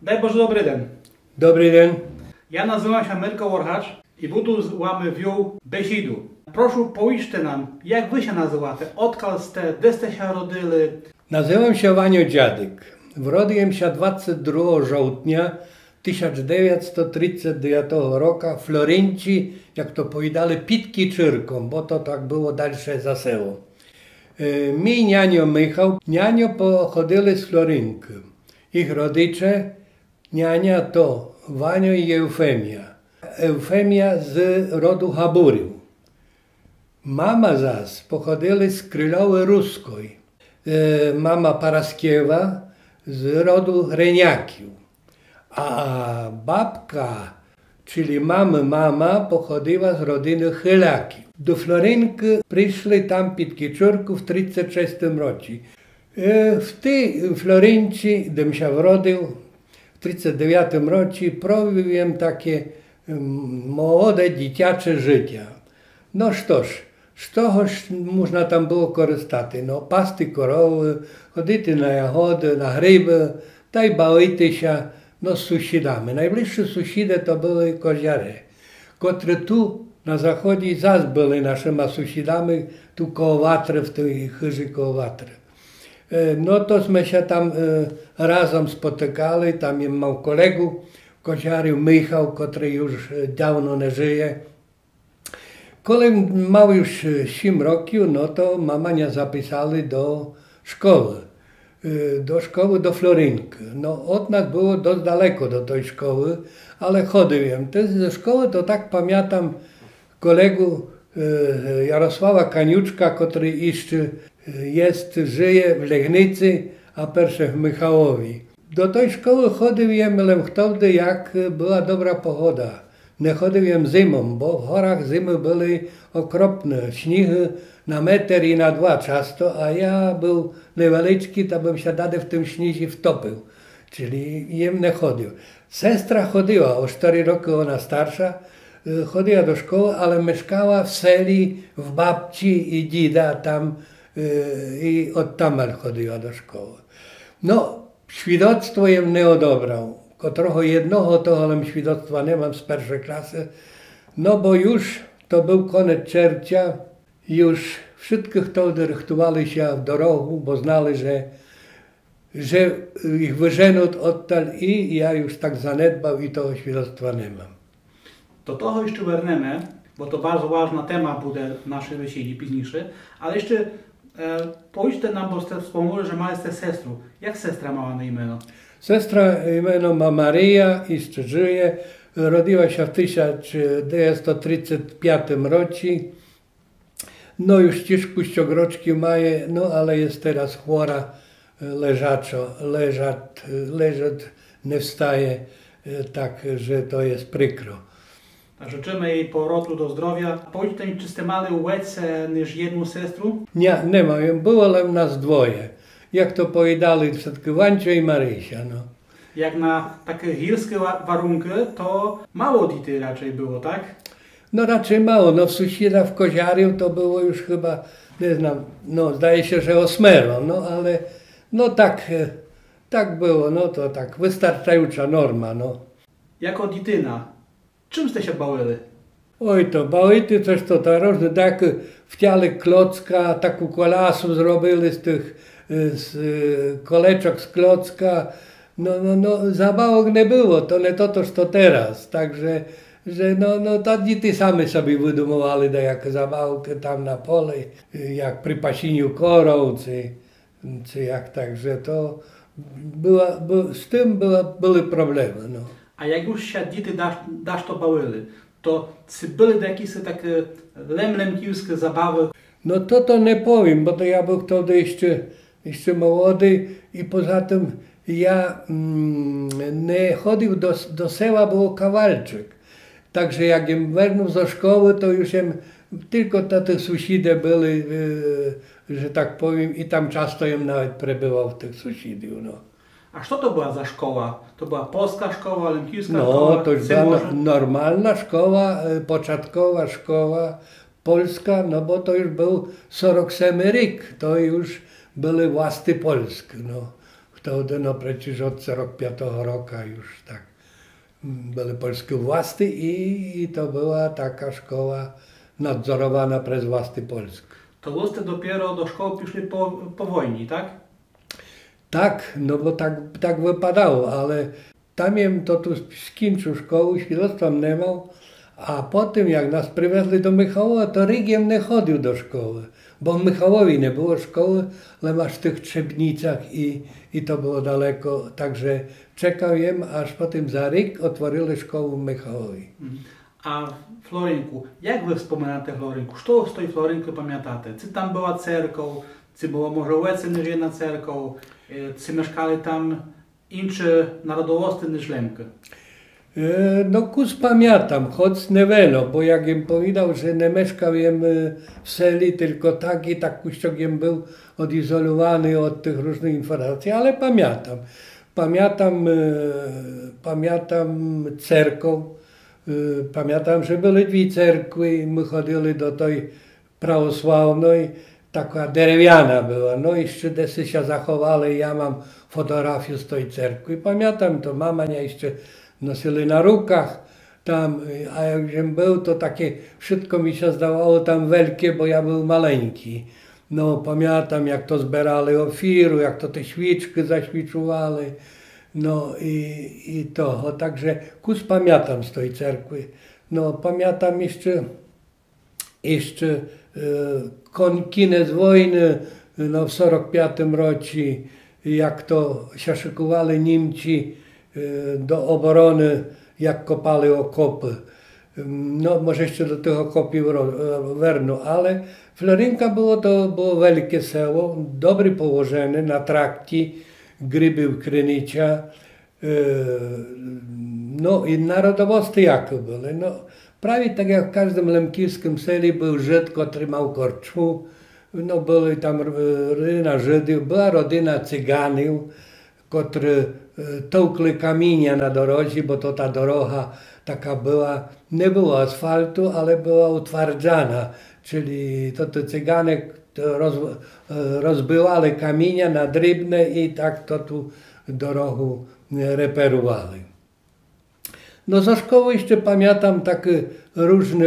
Daj Boże, dobry den. Dobry den. Ja nazywam się Mirko Orchacz i budu z wami wiół besidu. Proszę powiedzcie nam, jak wy się nazywacie, odkąd ste, gdzie ste się rodyli? Nazywam się Wanio Dziadyk. Wrodziłem się 22 żołtnia 1939 roku w Florencji, jak to powiedzieli, Pitki Czyrką, bo to tak było dalsze za selo. Mi nianio Michał, nianio pochodzili z Florynki. Ich rodzice, niania to Wanio i Eufemia. Eufemia z rodu Haburiów. Mama zaś pochodzili z Krylowy Ruskiej. Mama Paraskiewa z rodu Reniakiów. A babka, czyli mama, pochodziła z rodziny Chylakiów. Do Florynki przyszli tam Pitkiczurków w 1936 roku. W tej Floryncji, gdym się wrodził, w 1939 roku prowadziłem takie młode, dzieciacze życie. No cóż, z tego można tam było korzystać. No, pasty korowy, chodzić na jagody, na gryby, ta i bawić się z sąsiadami. Najbliższe sąsiady to były koziary, które tu na zachodzie zaś byli naszymi sąsiadami, tu koło Watry, w tej chyży koło Watry. No tośmy się tam razem spotykali, tam mam kolegów koziarów, Michał, który już dawno nie żyje. Kiedy miał już 7 lat, no to mama mnie zapisali do szkoły. Do Florynki. No od nas było dość daleko do tej szkoły, ale chodziłem. Ze szkoły to tak pamiętam kolegu Jarosława Kaniuczka, który jeszcze żyje w Legnicy, a pierwsze w Michałowi. Do tej szkoły chodziłem, ale wtedy jak była dobra pogoda. Nie chodziłem zimą, bo w górach zimy były okropne. Śniegi na 1 i na 2 często, a ja był niewielki, to bym się w tym śniegu wtopił. Czyli jem nie chodził. Sestra chodziła, o 4 roki ona starsza, chodziła do szkoły, ale mieszkała w seli, w babci i dzida tam i od tam chodziła do szkoły. No, świadectwo jem nie odebrał. Trochę jednego to, ale świadectwa nie mam z pierwszej klasy. No bo już to był koniec czerwca, już wszystkich wtedy rychtowali się w drogę, bo znali, że ich wyżeną odtal i ja już tak zanedbał i tego świadectwa nie mam. Do toho jeszcze wernemy, bo to bardzo ważna tema będzie naszej wesieli późniejszej, ale jeszcze powiedzcie nam, bo ste wspomnieli, że macie sestrę. Jak sestra mała na imię? Sestra imię ma Maryja, jeszcze żyje. Rodziła się w 1935 roku. No już ciężko ściogroczki ma, no ale jest teraz chora, leżeć, nie wstaje, tak, że to jest przykro. Tak, życzymy jej powrotu do zdrowia. Powiedzcie mi, czy ste mali więcej niż jedną sestrę? Nie mam, było nas dwoje. Jak to powiedzieli, wszystkie Wancia i Marysia, no. Jak na takie górskie warunki, to mało dzieci raczej było, tak? No raczej mało, no w sąsiadach w Koziariu to było już chyba, nie znam, no zdaje się, że 8, no ale no tak było, no to tak wystarczająca norma, no. Jako dziecina, czym ste się bawili? Oj to bawili coś to różne, tak wciali klocka, taką kolasu zrobili z tych koleczek z klocka, no zabawek nie było, to nie to co teraz, także że ta dzieci same sobie wydumowali jak zabawkę tam na pole, jak przy pasieniu korów, czy jak tak, że to z tym były problemy. No. A jak już się dzieci dasz to bawili, to czy były jakieś takie lemkiewskie zabawy? No to nie powiem, bo to ja był wtedy jeszcze młody i poza tym ja nie chodził do sela, było kawalczyk. Także jak jem wernął ze szkoły, to już tylko te sąsiady byli, że tak powiem, i tam często nawet przebywał w tych sąsiadów. No. A co to była za szkoła? To była polska szkoła, lemkiewska szkoła? No, to już była normalna szkoła, początkowa szkoła polska, no bo to już był 47 rok, to już były własne Polski. No. wtedy, no przecież od 45 roku już tak były polskie władze i to była taka szkoła nadzorowana przez władze polskie. To wy dopiero do szkoły przyszli po wojnie, tak? Tak, no bo tak wypadało, ale tam to tu skończył szkołę, świadectwa nie miał, a potem jak nas przywieźli do Michałowa, to Rygiem nie chodził do szkoły, bo w Michałowie nie było szkoły, ale masz w tych Trzebnicach i to było daleko, także czekał aż potem za Ryg otworzyli szkołę w Michałowie. A w Florynku, jak wy wspominacie Florynku? Co z tej Florynku pamiętacie? Czy tam była cerkow, czy było może więcej niż jedna cerkow, czy mieszkali tam inne narodowości niż Lemke? No kus pamiętam, choć niewiele, bo jak im powiedział, że nie mieszkałem w seli, tylko tak i tak kuściogiem był odizolowany od tych różnych informacji, ale pamiętam. Pamiętam cerkow, pamiętam, że były dwie cerkwy, my chodzili do tej prawosławnej, taka drewniana była, no i jeszcze desy się zachowały, ja mam fotografię z tej cerkwi. Pamiętam, to mama nie jeszcze nosili na rukach tam, a jak był, to takie wszystko mi się zdawało tam wielkie, bo ja był maleńki. No pamiętam, jak to zbierali ofiru, jak to te świeczki zaświecowali, no i to, także kus pamiętam z tej cerkwi. No pamiętam jeszcze koniec wojny, no w 45 roku, jak to się szykowali Niemcy do obrony, jak kopali okopy. No może jeszcze do tych okopów wernu, ale Florynka było wielkie selo, dobre położone na trakcie, gryby w Krynicza, no i narodowości jakie były. No, prawie tak jak w każdym lemkowskim seli był Żyd, który miał korczmu, no były tam rodzina Żydów, była rodzina Cyganów, którzy tłukli kamienia na drodze, bo to ta droga taka była, nie było asfaltu, ale była utwardzana, czyli to te Cygany rozbywali kamienia na drobne i tak to tu drogę reperowali. No za szkoły jeszcze pamiętam takie różne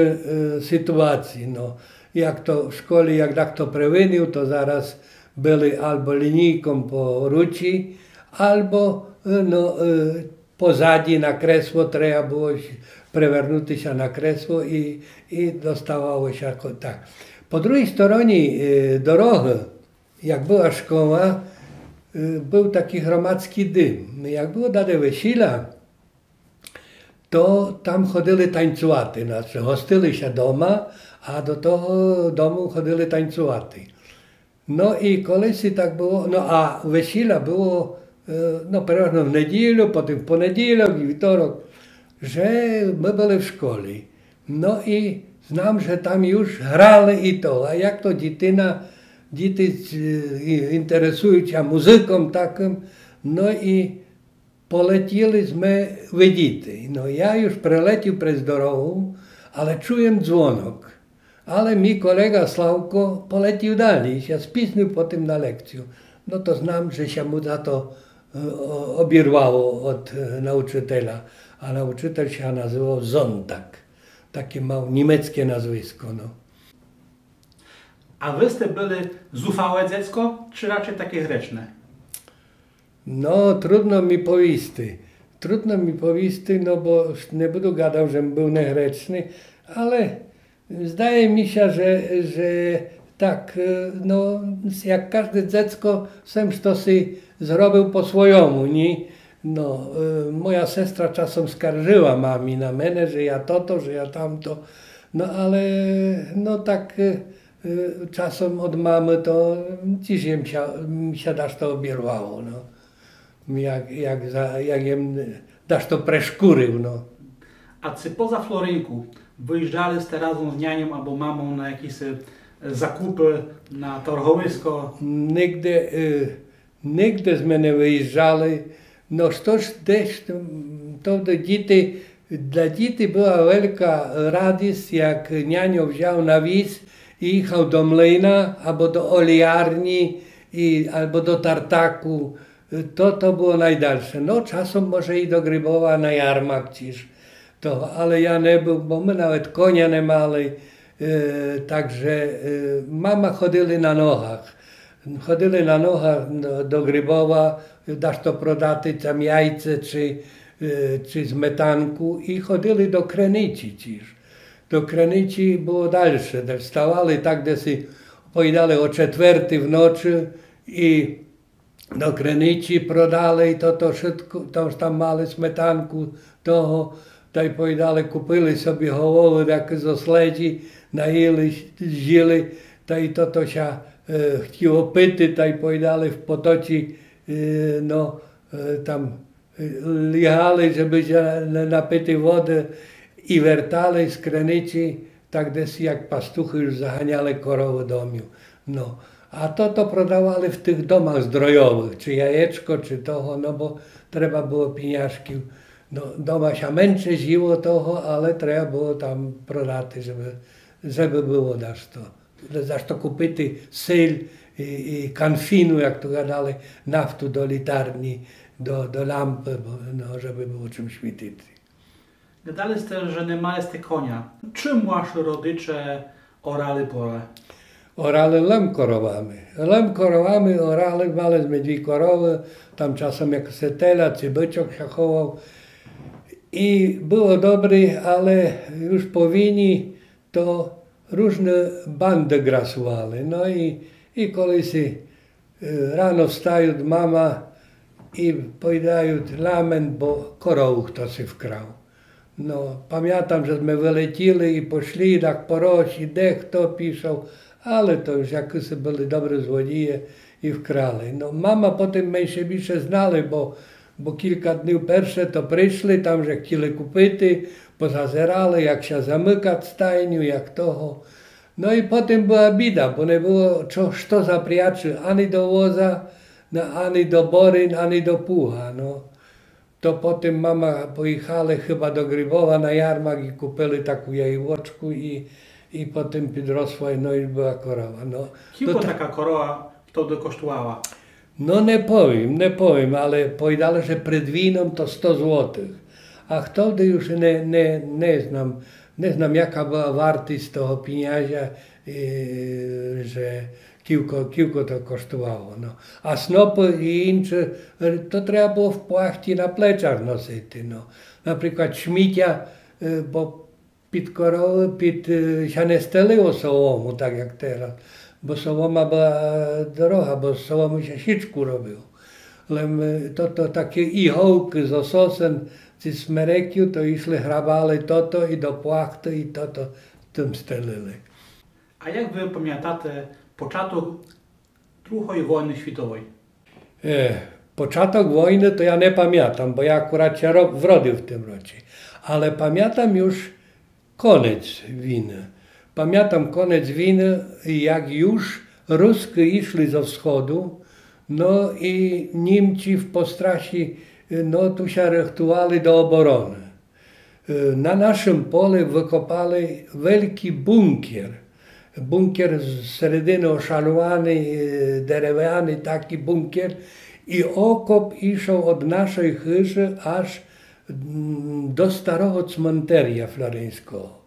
sytuacje, no. Jak to w szkole, jak tak to prewinił, to zaraz byli albo linijką po ruci, albo no, pozadzi na kresło, trzeba było przewernuć się na kresło i dostawało się tak. Po drugiej stronie drogi, jak była szkoła, był taki gromadzki dym. Jak było dane wesela, to tam chodzili tańcowaty, znaczy hostili się doma, a do toho domu chodzili tańcowaty. No i koleś tak było, no a wesela było no przeważnie w niedzielę, potem w poniedziałek i wtorek, że my byli w szkole. No i znam, że tam już grali i to, a jak to dzieci interesują się muzyką taką, no i polecieliśmy widzieć. No ja już przelecił przez drogę, ale czułem dzwonek. Ale mi kolega Sławko polecił dalej i się spisnął potem na lekcję. No to znam, że się mu za to obierwało od nauczyciela, a nauczyciel się nazywał Zontak. Takie małe niemieckie nazwisko. No. A wy ste byli zufałe dziecko, czy raczej takie grzeczne? No trudno mi powiedzieć. Trudno mi powiedzieć, no bo nie będę gadał, że był niegrzeczny, ale zdaje mi się, że tak, no jak każde dziecko, sam to si zrobił po swojemu, nie? No, moja sestra czasem skarżyła mami na mnie, że ja to, że ja tamto, no ale no tak czasem od mamy to dziś mi się dasz to obierwało, no. Jak jem dasz to przeszkórył, no. A czy poza Florynku wyjeżdżali ste razem z nianią albo mamą na jakieś zakupy, na targowisko? Nigdy z mnie nie wyjeżdżali. No coś też, to dla dzieci była wielka radość, jak nianio wziął na wіз i jechał do młyna, albo do oliarni, albo do tartaku to było najdalsze. No czasem może i do Grybowa na jarmark ciż, to, ale ja nie był, bo my nawet konia nie mali, także mama chodzili na nogach. Chodzili na nogach do Grybowa, dasz to prodati tam jajce czy smetanku i chodzili do Krenici ciż. Do Krenici było dalsze, wstawali tak, gdy si pojedali o 4 w nocy i do Krenici prodali to wszystko, tam mali smetanku toho, taj pojedali, kupili sobie hołowy, jak z osledzi, najeli, zjeli, taj to się chciło pity, taj pojedali w potoci, no tam ligali, żeby się napiti wody i wertali z Krenici, tak desi jak pastuchy już zaganiali korowy do domu. No. A to prodawali w tych domach zdrojowych, czy jajeczko, czy toho, no bo trzeba było pieniążki. No, doma się męczy ziło toho, ale trzeba było tam prodati, żeby było daż to kupiti syl i kanfinu, jak to gadali, naftu do litarni, do lampy, no, żeby było czym świecić. Gadali ste, że nie ma jest konia. Czym wasze rodzice orali pole? Orali lem korowami. Lem korowami orali, maliśmy 2 korowy, tam czasem jak se tela czy byczok się chował. I było dobry, ale już po wini to różne bandy grasowali. No i kolisi rano wstają mama i pojedają lament, bo korowów to się wkrał. No, pamiętam, żeśmy wylecili i poszli tak po rosi, dech to piszą, ale to już jakieś byli dobre złodzieje i wkrali. No, mama potem mnie się bliżej znali, bo kilka dni pierwsze to przyszli, tam że chcieli kupity, pozazerali, jak się zamykać stajniu, jak toho. No i potem była bida, bo nie było co zapriaczy ani do woza, no, ani do boryn, ani do pucha. No. To potem mama pojechali chyba do Grybowa na jarmark i kupili taką jajłoczku i potem podrosła, no i była korowa. No, Kiko taka korowa wtedy kosztowała? No nie powiem, ale powiedzieli, że przed winem to 100 złotych. A wtedy już nie znam jaka była wartość toho pieniądza, że kilko to kosztowało. No. A snopy i inne, to trzeba było w płachcie na pleczach nosić. No. Na przykład śmicia, bo pід korowy, się nie steliło sołomu, tak jak teraz. Bo sołoma była droga, bo z sołomu się siczku robiło. Ale to takie ihołki z ososem, czy smerekiu, to išli hrabali toto i do płachty i toto tym stelili. A jak wy pamiętacie początek II wojny światowej? Początek wojny to ja nie pamiętam, bo ja akurat się wrodził w tym roku. Ale pamiętam już koniec winy. Pamiętam koniec winy, jak już Ruscy išli ze wschodu, no i Niemcy w postraši, no tu się rychtowali do obrony. Na naszym polu wykopali wielki bunkier. Bunkier z serediny oszalowany, drewniany taki bunkier i okop išał od naszej chyży aż do starego cmenteria floreńskiego.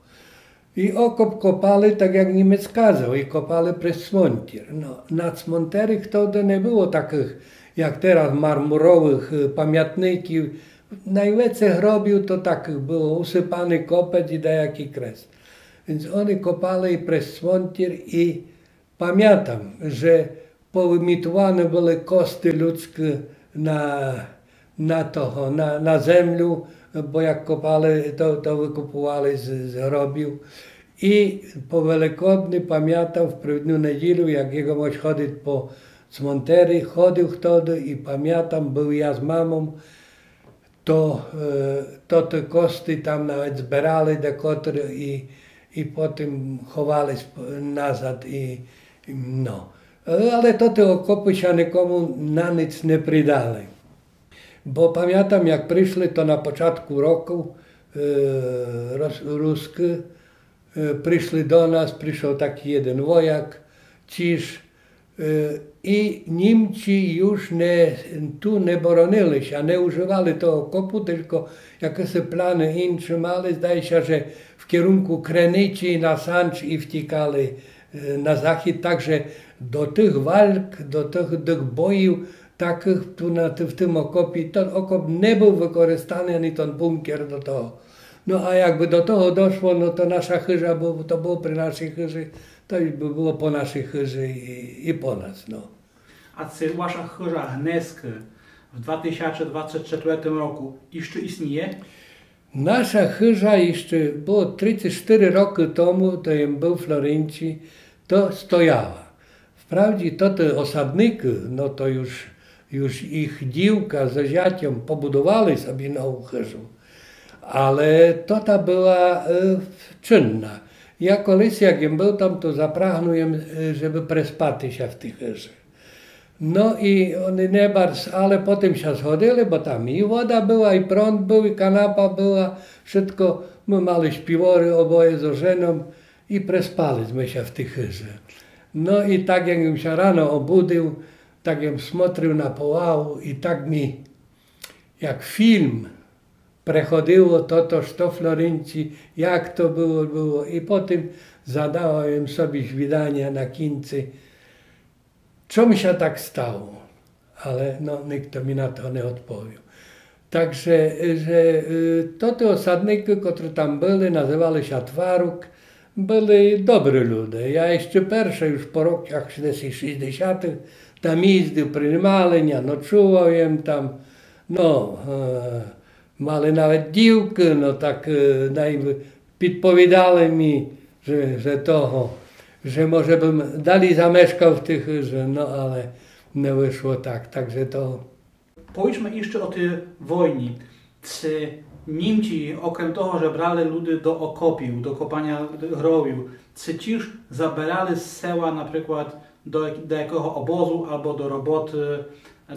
I okop kopali tak jak Niemiec kazał i kopali przez cmentir. No, na cmenteriach wtedy nie było takich jak teraz marmurowych pamiętników. Najwięcej robił to takich było usypany kopeć i dajaki kres. Więc oni kopali przez cmentir i pamiętam, że powymitowane były kości ludzkie na ziemię, bo jak kopali, to wykupowali z robił. I po Wielkodniu pamiętam w pierwszą niedzielę, jak jego mość chodzić po cmenterii, chodził wtedy i pamiętam, był ja z mamą, to te kości tam nawet zbierali dekotry i potem chowali nazad no. Ale te okopy się nikomu na nic nie przydali. Bo pamiętam, jak przyszli, to na początku roku Ruscy przyszli do nas, przyszedł taki jeden wojak, ciż I Niemcy już tu nie boronili się, nie używali tego okopu, tylko jakieś plany inne mali, zdaje się, że w kierunku Krynicy na Sancz i wtykali na zachód, także do tych walk, do tych bojów takich tu w tym okopie, ten okop nie był wykorzystany, ani ten bunkier do tego. No a jakby do tego doszło, no to nasza chyża, to było przy naszej chyży, to już by było po naszej chyży i po nas, no. A czy wasza chyża Gnesk w 2024 roku jeszcze istnieje? Nasza chyża jeszcze było 34 roki temu, to jem był w Florencji, to stojała. Wprawdzie to te osadniki, no to już ich dziłka ze ziatiem pobudowali sobie nową chyżę, ale to ta była czynna. Ja kolись, jak jem był tam, to zapragnąłem, żeby prespać się w tej chyży. No i oni nie bardzo, ale potem się zgodzili, bo tam i woda była, i prąd był, i kanapa była, wszystko. My mali śpiwory oboje z żoną i prespaliśmy się w tej chyży. No i tak jak się rano obudził, tak jak smotrił na połału i tak mi, jak film, prechodziło to w Florencji, jak to było. I potem zadałem sobie widania na kincy, co mi się tak stało, ale no, nikt mi na to nie odpowiedział. Także, że te osadniki, które tam byli, nazywali się Twaruk, byli dobrzy ludzie. Ja jeszcze pierwszy, już po rokach 60. tam jeździł, przyjmali mnie, noczułem tam, no, mali nawet dziewki, no tak, podpowiadali mi, że może bym dalej zamieszkał w tych, no ale nie wyszło tak, także to. Powiedzmy jeszcze o tej wojnie. Czy Niemcy, okrem tego, że brali ludzi do okopiów, do kopania grobiów, czy też zabierali z sela na przykład do jakiego obozu albo do roboty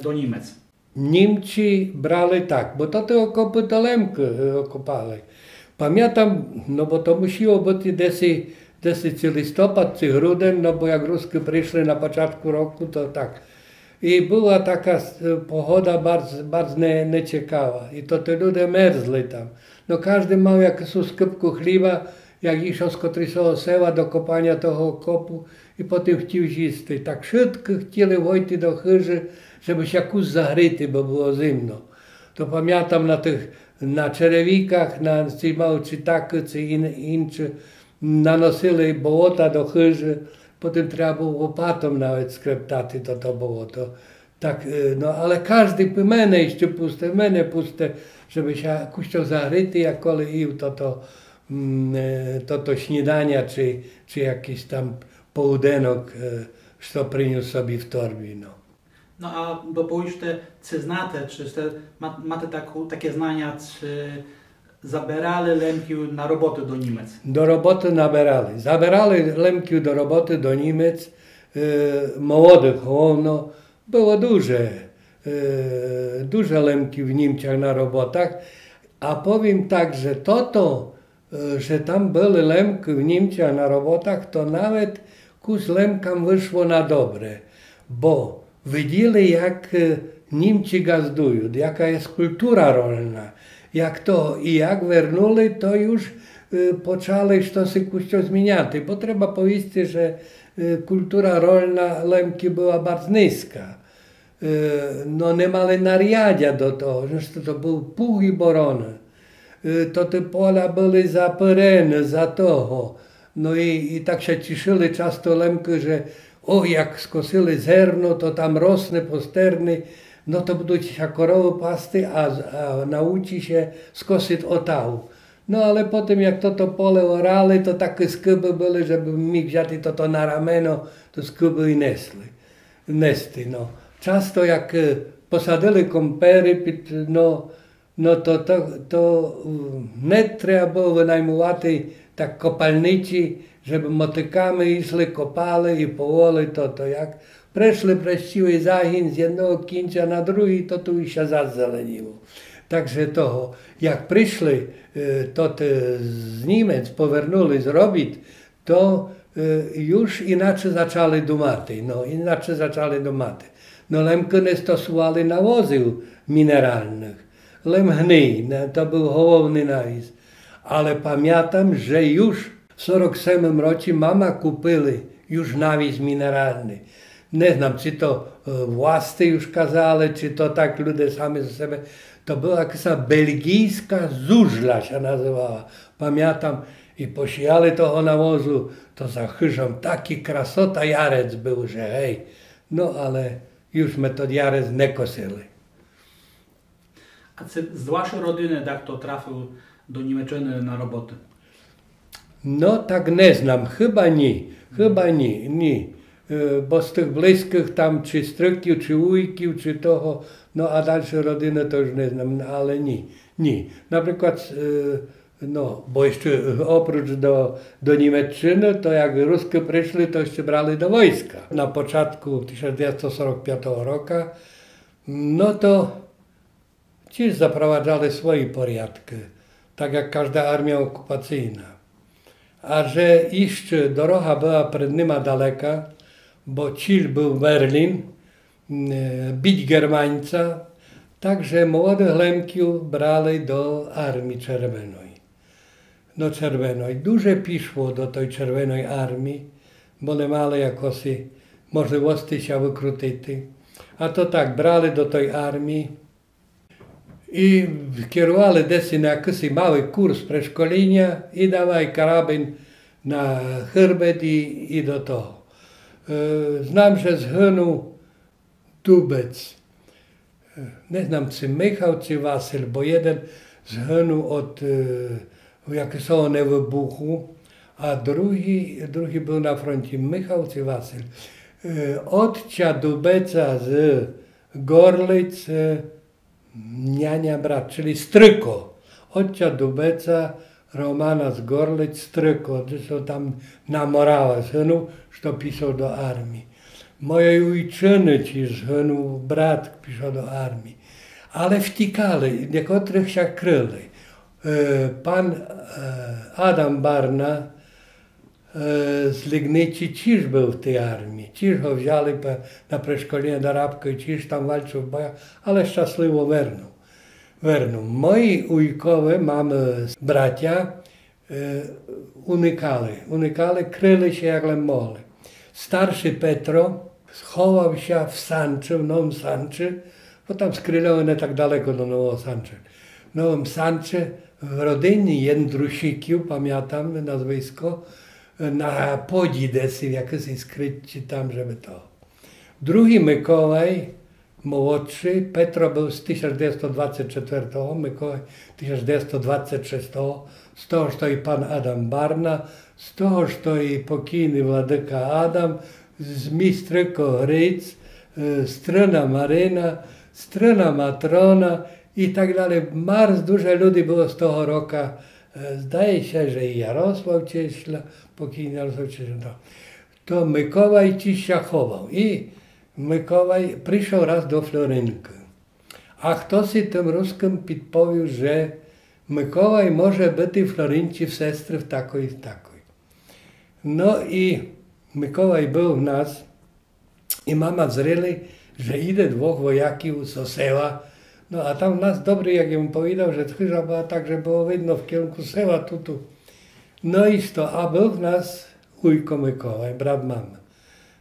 do Niemiec? Niemcy brali tak, bo to te okopy to Lemki okopali. Pamiętam, no bo to musiało być dесь listopad czy grudzień, no bo jak Ruscy przyszli na początku roku, to tak. I była taka pogoda bardzo nieciekawa. I to te ludzie merzli tam. No każdy miał jakąś skrypkę chleba, jak išao z Kotrysowego sela do kopania tego okopu i potem chciał zjeść. Tak szybko chcieli wejść do chyży, żeby się jakoś zagryty, bo było zimno. To pamiętam na czerewikach, na małe czytaki, czy inne, nanosili błota do chyży. Potem trzeba było łopatą nawet skreptać to błoto. Tak, no ale każdy mene jeszcze puste, żeby się jakoś zagryty, jak kolej to śniadania, czy jakiś tam połudenok, co przyniósł sobie w torbie, no. No a bo powiedzcie, czy znacie, czy macie takie znania, czy zabierali Lemków na robotę do Niemiec? Do roboty nabierali. Zabierali Lemków do roboty do Niemiec, młodych, no, było duże Lemki w Niemczech na robotach, a powiem tak, że że tam były Lemki w Niemczech na robotach, to nawet kus Lemkam wyszło na dobre, bo widzieli, jak Niemcy gazdują, jaka jest kultura rolna, jak wernuli, to już poczęli coś zmieniać, bo trzeba powiedzieć, że kultura rolna Lemki była bardzo niska. No nie mieli nariadzia do tego, że to był puch i borony. To te pola były zapyrene za toho. No i tak się cieszyli często Lemki, że jak skosili zerno, to tam rosnie posterny, no to będą się korowy pasty, a nauczy się skosić otału. No ale potem jak to pole orali, to takie skuby były, żeby mi wziąć to na rameno, to skuby i nesty, no. Często jak posadzili kompery, no to nie trzeba było wynajmować tak kopalnicy, żeby motykami szli, kopali i połoli to jak przeszli siły zagin z jednego końca na drugi, to tu się zazeleniło. Także jak przyszli, to z Niemiec powernuli zrobić, to już inaczej zaczęli думати. No, inaczej zaczęli думати. No, lemko nie stosowali nawozów mineralnych. Lem hnij, to był główny nawóz. Ale pamiętam, że już w 47 roku mama kupili już nawóz mineralny. Nie znam, czy to władcy już kazali, czy to tak ludzie sami ze siebie. To była jakaś belgijska zużla się nazywała. Pamiętam i posijali toho nawozu, to za chyżą taki krasota jarec był, że hej. No ale już my to jarec nie kosili. A z waszej rodziny jak to trafił do Niemczech na robotę? No tak nie znam, chyba nie. Bo z tych bliskich tam, czy stryków, czy wujków, czy toho, no a dalsze rodziny to już nie znam, ale nie. Na przykład, no, bo jeszcze oprócz do Niemczyny, to jak Ruskie przyszli, to jeszcze brali do wojska. Na początku 1945 roku, no to ci zaprowadzali swoje porządki, tak jak każda armia okupacyjna. A że jeszcze droga była przed nimi daleka, bo cel był Berlin, bić Germańca, także młodych lemków brali do Armii Czerwonej. Do Czerwonej. Duże piszło do tej Czerwonej Armii, bo nie mieli jakoś możliwości się wykrucić. A to tak, brali do tej armii i kierowali desi na jakiś mały kurs przeszkolenia i dawaj karabin na chrbet i do toho. Znam, że zhynął Dubec. Nie znam, czy Michał, czy Wasyl, bo jeden zhynął od jakiegoś wybuchu, a drugi był na froncie. Michał czy Wasyl. Odcia Dubeca z Gorlic niania brat, czyli stryko. Odcia Dubeca Romana z Gorlic stryko, co tam na morała zhynął, co pisał do armii. Mojej ojczyny ci zhynął brat, pisał do armii. Ale wtikali, niektórych się kryli. Pan Adam Barna z Lignici ciż był w tej armii. Ciż go wzięli na przeszkolenie do Rabka i ciż tam walczył w bojach, ale szczęśliwie wernął. Moi ujkowie, mamy bracia, unikali, kryli się jak mogli. Starszy Petro schował się w Sanczy, w Nowym Sanczy, bo tam skryli nie tak daleko do Nowego Sanczy. W Nowym Sanczy w rodzinie Jędrusików, pamiętam nazwisko, na podzi desy, jakieś skryć tam, żeby to. Drugi Mikołaj, młodszy, Petro był z 1924, Mikołaj 1926, z toho stoi pan Adam Barna, z toho stoi pokojny Władyka Adam, z mistryko Ryc, stryna Maryna, stryna Matrona i tak dalej. Mars dużo ludzi było z toho roku. Zdaje się, że i Jarosław Cieśla, pokojny Jarosław Cieśla. To Mikołaj ci się chował. I Mikołaj przyszedł raz do Florynki. A ktoś tym Ruskim podpowiedział, że Mikołaj może być w Floryncie w sestry w takiej i takiej. No i Mikołaj był w nas i mama zryli, że idzie dwóch wojaków z Oseła. No a tam nas dobry, jak ja mu powiedział, że chyża była tak, że było widno w kierunku Seła tu. No i to, a był w nas ujko Mikołaj, brat mamy.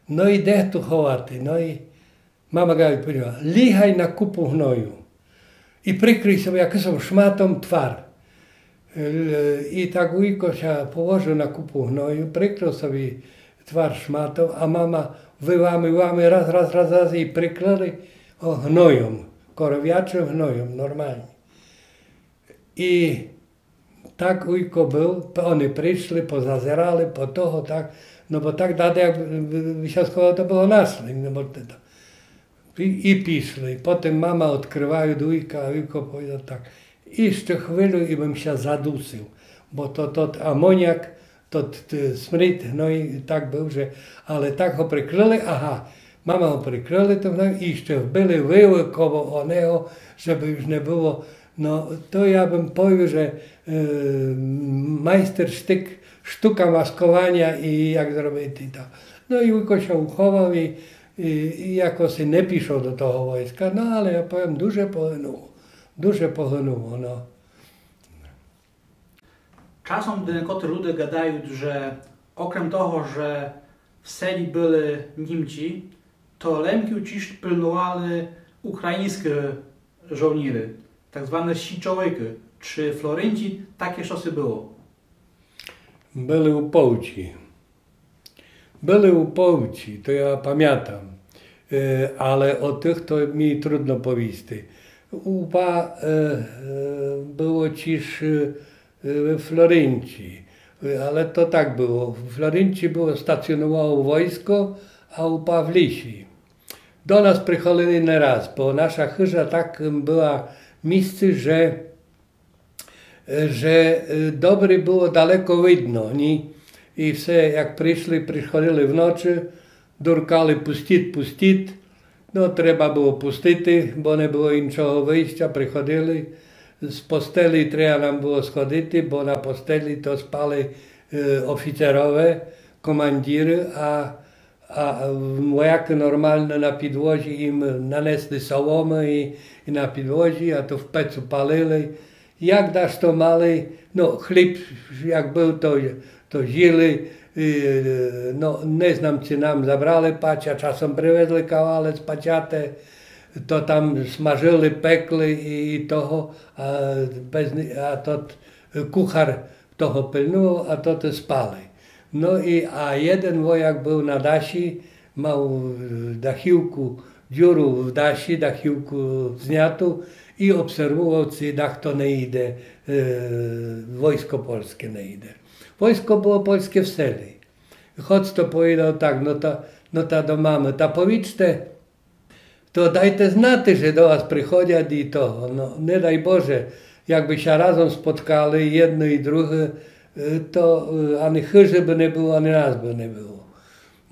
No i dech tu chowaty, no i mama ga powiedziała, lichaj na kupu hnoju i prykryj sobie jakąś szmatą twar. I tak ujko się położył na kupu hnoju, prykrył sobie twar szmatą, a mama wyłamy raz i prykryli hnojem. Korowiaczym hnojem, normalnie. I tak ujko był, oni przyszli, pozazierali, po toho, tak, no bo tak dade jak wysiaskowało, to było nasle. No bo to. I piszli. Potem mama odkrywają do ujka, a ujko powiedział tak, jeszcze chwilę i bym się zadusił, bo to amoniak, to smryt, no i tak był, że, ale tak go prykryli, aha, mama go prykryli to i jeszcze wbili wyły koło onego, żeby już nie było, no to ja bym powiedział, że majstersztyk sztuka maskowania i jak zrobić i to. No i łyko się uchował i jako się nie piszą do toho wojska, no ale ja powiem, duże pohynuło, no. Czasem denekoty ludy gadają, że okrem toho, że w seli byli Niemci, to Lemki ucisz pilnowali ukraińskie żołniery, tak zwane siczołyki. Czy Florenci takie szosy było? Byli upołci. Byli upołci, to ja pamiętam, ale o tych to mi trudno powiedzieć. Upa było ciż w Florencji, ale to tak było. W Florencji było stacjonowało wojsko, a upa w Lisi. Do nas przychodzili nieraz, bo nasza chyża tak była miejsce, że dobry było daleko widno. Nie? I все, jak przychodzili w nocy, durkali pustit. No trzeba było pustić, bo nie było innego wyjścia, przychodzili. Z posteli trzeba nam było schodzić, bo na posteli to spali oficerowie, komandiry, a wojaki normalne na podłoży im nanesli sołomy i na podłoży, a to w piecu palili. Jak dasz to mali, no chleb jak był, to zjeli, no nie znam, czy nam zabrali pacia, czasem przywezli kawałek paciate, to tam smażyli, pekli i toho, a to kuchar toho pilnował, a to spali. No a jeden wojak był na dasi, miał dachiłku, dziurę w dasi, dachiłku zniatu i obserwował, czy dach to nie idzie, wojsko polskie nie idzie. Wojsko było polskie w seli. Choć to powiedział tak, no ta do mamy, ta powiedzcie, to dajte znać, że do was przychodzą i to, no nie daj Boże, jakby się razem spotkali, jedno i drugie, to ani chyży by nie było, ani nas by nie było.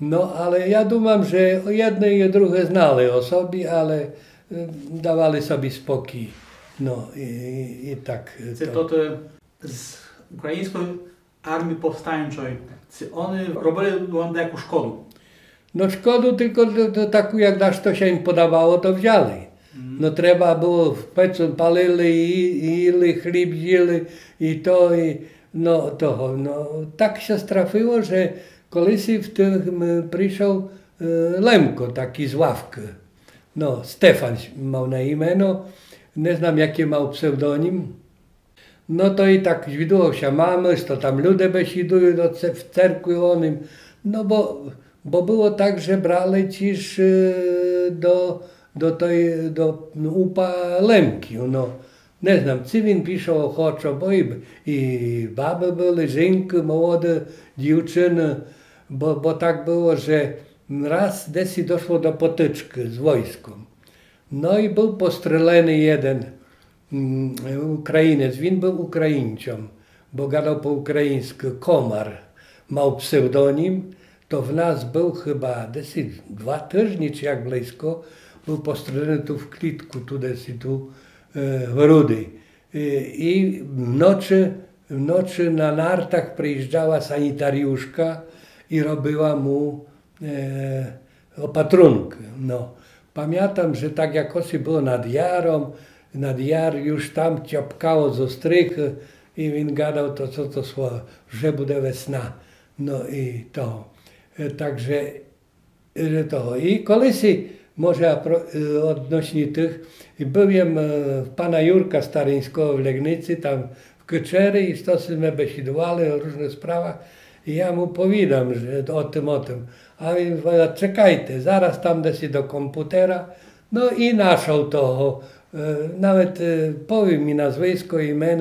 No ale ja dumam, że jedno i drugie znali o sobie, ale dawali sobie spokój. No i tak. To z ukraińskiej armii powstańczej, czy oni robili jaką szkodę? No szkodę tylko taką, jak nas to się im podobało, to wzięli. No trzeba było, w piecu palili i chleb zjeli i to, no tak się trafiło, że kiedyś w tym przyszedł Lemko, taki z ławki. No, Stefan miał na imię, nie znam jaki miał pseudonim. No to i tak zwiduło się mamy, że to tam ludzie besidują w cerkwi o nim. No bo było tak, że brali ciż do upa Lemki. No, nie znam, cywin piszą ochoczo, bo i baby były, żynki, młode dziewczyny, bo tak było, że raz desi doszło do potyczki z wojskiem. No i był postrzelony jeden Ukrainiec, on był Ukraińcą, bo gadał po ukraińsku, Komar, miał pseudonim, to w nas był chyba desi 2 tygodnie, czy jak blisko, był postrzelony tu w klitku, tu w rudy. I w nocy na nartach przyjeżdżała sanitariuszka i robiła mu opatrunkę. No. Pamiętam, że tak jakoś było nad jar już tam ciapkało z ostrychy i on gadał to, co to słowo, że będzie wesna. No i to. Także to. I kiedyś, może odnośnie tych, byłem pana Jurka Staryńskiego w Legnicy, tam w Kyczery i stosy me besidowali o różnych sprawach i ja mu powiadam, że o tym. A on mówi, czekajcie, zaraz tam desi do komputera, no i naszał toho. Nawet powie mi nazwisko, imię,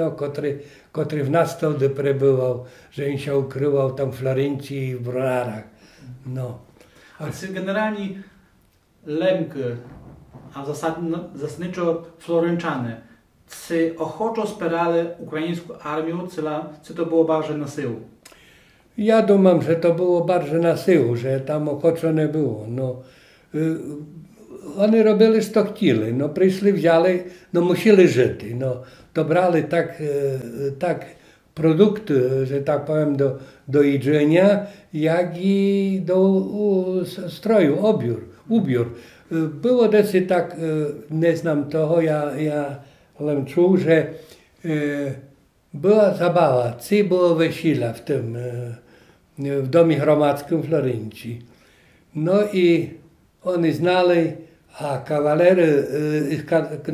który w nas wtedy przebywał, że on się ukrywał tam w Florencji i w Brunarach. No. A generalnie Lemki, a zasadniczo Florenczany, czy ochoczo wspierali ukraińską armię, czy to było bardziej na siłę? Ja dumam, że to było bardziej na siłę, że tam ochoczo nie było. No, oni robili co chcieli, no przyszli, wzięli, no musieli żyć. No, to brali tak produkty, że tak powiem, do jedzenia, jak i do stroju, ubiór. Było dosyć tak, nie znam toho, ja len czuł, że była zabawa, było wesela w domie gromadzkim w Florencji. No i oni znali, a kawalery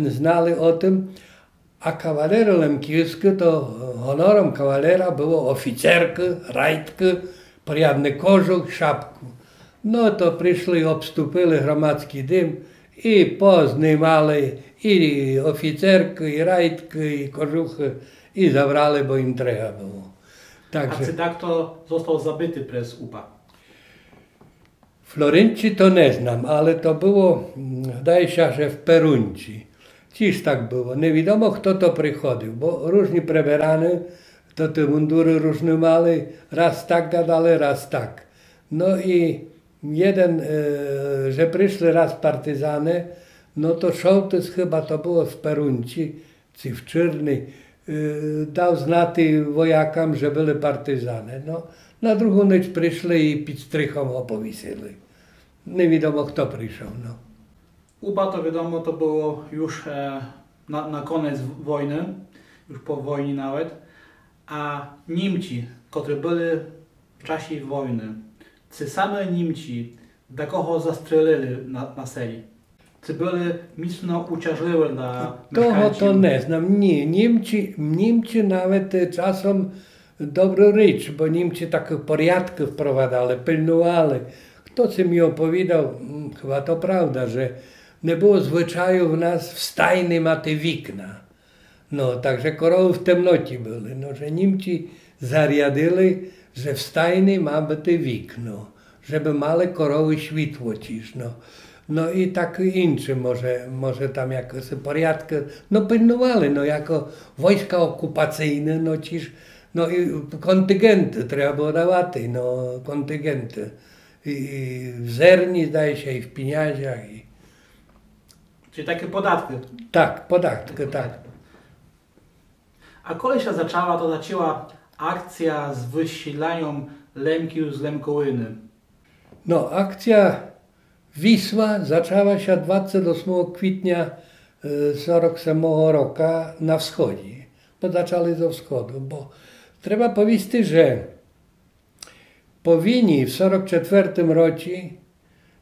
znali o tym, a kawalery lemkівські, to honorem kawalera było oficerka, rajtka, porядny kożuch, szapku. No to przyszli, obstupili gromadzki dym i poznimali i oficerkę, i rajtkę, i kożuchy i zabrali, bo im trzeba było. Także... A czy tak to został zabyty przez UPA? W Florencji to nie znam, ale to było, wydaje się, że w Perunci. Dziś tak było. Nie wiadomo, kto to przychodził, bo różni preberany, to te mundury różne mali, raz tak gadali, raz tak. No i jeden, że przyszli raz partyzany, no to sołtys chyba to było w Perunci, czy w Czyrni, dał znati wojakom, że byli partyzany. No, na drugą noc przyszli i pід strychą opowisili. Nie wiadomo, kto przyszedł. No. UPA to wiadomo, to było już na koniec wojny, już po wojnie nawet, a Niemcy, którzy byli w czasie wojny, czy same Niemcy, do kogo zastrzelili na serii? Czy byli mocno uciążliwe dla mieszkańców? To nie znam, nie. Niemcy nawet czasem dobrą rzecz, bo Niemcy takie porządki wprowadzali, pilnowali. Ktoś mi opowiadał, chyba to prawda, że nie było zwyczaju w nas w stajni ma te wikna. No, także korowy w temnocie byli. No, że Niemcy zariadili, że w stajni ma być wikno, żeby mali korowy światło cisz. No i tak inczy może tam jakoś porządki, no pilnowali, no jako wojska okupacyjne, no cisz, no i kontyngenty trzeba było dawać, no kontyngenty. I w zerni, zdaje się, i w pieniądzach. Czyli takie podatki? Tak, podatki, tak. A kiedy się zaczęła, to zaczęła akcja z wysilaniem Lemkiów z Lemkołyny. No, akcja Wisła zaczęła się 28 kwietnia 47 roku na wschodzie. Bo zaczęli ze wschodu, bo trzeba powiedzieć, że po wojnie w 1944 roku,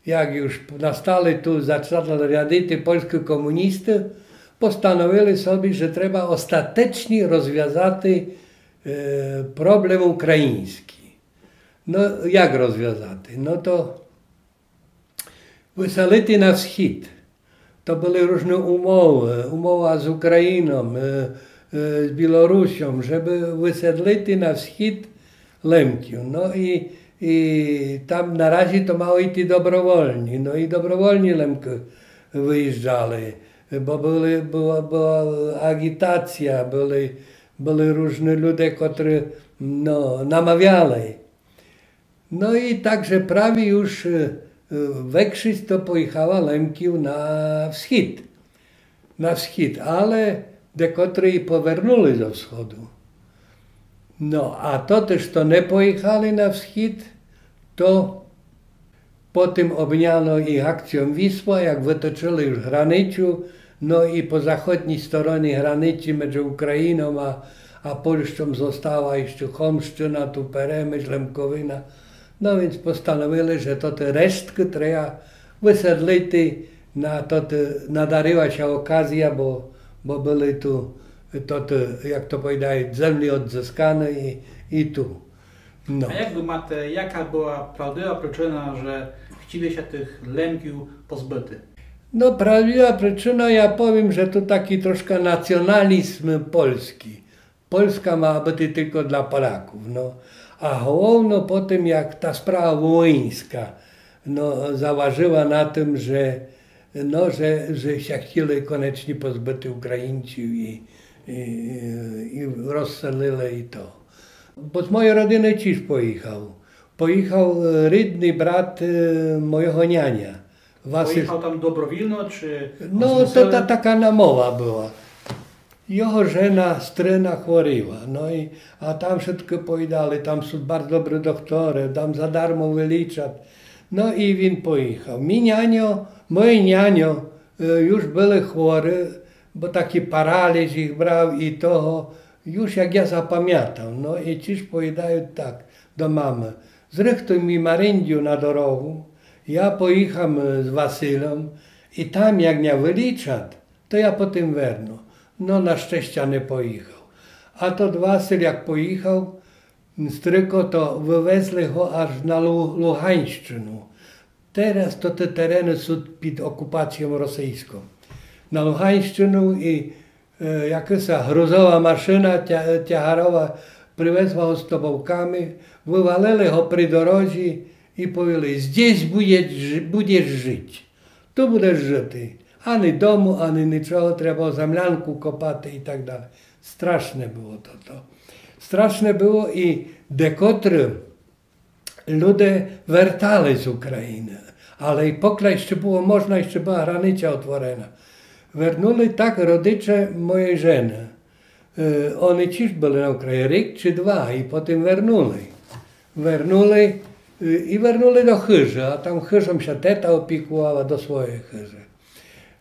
jak już nastali tu, zaczęli radić polskie komunisty, postanowili sobie, że trzeba ostatecznie rozwiązać problem ukraiński. No jak rozwiązać? No to wysłali na wschód. To były różne umowy, umowa z Ukrainą, z Białorusią, żeby wysiedlić na wschód Lemkiów. No i tam na razie to mało iść dobrowolni. No i dobrowolni Lemki wyjeżdżali, bo była agitacja, byli różni ludzie, którzy namawiali. No i także prawie już większość to pojechała Lemkiów na wschód, ale dekotrzy powernuli ze wschodu. No, a to też, to nie pojechali na wschód, to potem obniano ich akcją Wisła, jak wytoczyli już granicę, no i po zachodniej stronie granicy między Ukrainą a Polską została jeszcze Chomszczyna, tu Peremyśl, Lemkowina. No więc postanowili, że to te resztki trzeba wysiedlić, nadarzyła się okazja, bo byli tu, jak to powiedzieć, ziemie odzyskane i tu. No. A jak wy macie, jaka była prawdziwa przyczyna, że chcieli się tych Lemkiów pozbyć? No prawdziwa przyczyna, ja powiem, że to taki troszkę nacjonalizm polski. Polska ma być tylko dla Polaków. No. A główno po tym, jak ta sprawa wołyńska zaważyła na tym, że się chcieli koniecznie pozbyć Ukraińców i rozselili i to. Bo z mojej rodziny też pojechał. Pojechał rydny brat mojego niania. Pojechał tam dobrowolnie, czy... No to taka namowa była. Його жена стрина хворіла, а там wszystko поїдали, там są bardzo dobry doktory, tam za darmo wyleczać. No i він поїхав. Moje nianio już byli chorzy, bo taki paraliż ich brał i toho, już jak ja zapamiętał. No i ciż pojedają tak do mamy. Zresztą mi Maryndziu na dorogu, ja pojecham z Wasylem i tam jak mnie wyliczać, to ja potem wernu. No na szczęście nie pojechał. A to Wasyl jak pojechał, stryko to wywezli go aż na Luhańszczynę. Teraz to te tereny są pod okupacją rosyjską. Na Luhańszczynę i jakaś gruzowa maszyna ciężarowa привезła go z tobołkami, wywalili go przy drodze i powiedzieli, здесь będziesz żyć, tu będziesz żyty. Ani domu, ani niczego, trzeba zemlянку kopać i tak dalej. Straszne było to. Straszne było i dekotry ludzie wracali z Ukrainy, ale i pokle jeszcze było można, jeszcze była granica otworena. Wernuli tak rodzice mojej żony. Oni też byli na Ukrainie, rok czy dwa i potem wernuli. Wernuli do Chyży, a tam Chyżą się teta opiekowała do swojej Chyży.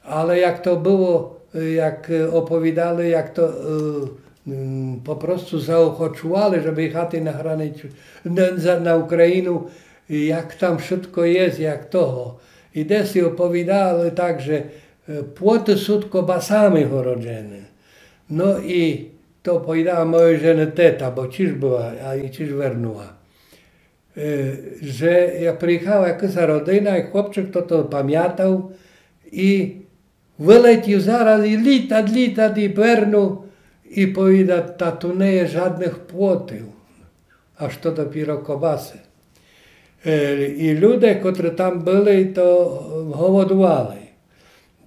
Ale jak to było, jak opowiadali, jak to po prostu zaochoczowali, żeby jechać na granicę, na Ukrainę, jak tam wszystko jest, jak toho. I desy opowiadali tak, że płoty są kobasami chorodzone. No i to powiedziała moja żona teta, bo ciż była, a i ciż wernuła. Że jak przyjechała jakaś rodzina i chłopczyk to pamiętał i wylecił zaraz i litać i wernu i powiedział, ta tu nie jest żadnych płotów, aż to dopiero kobasy. I ludzie, którzy tam byli, to głodowali.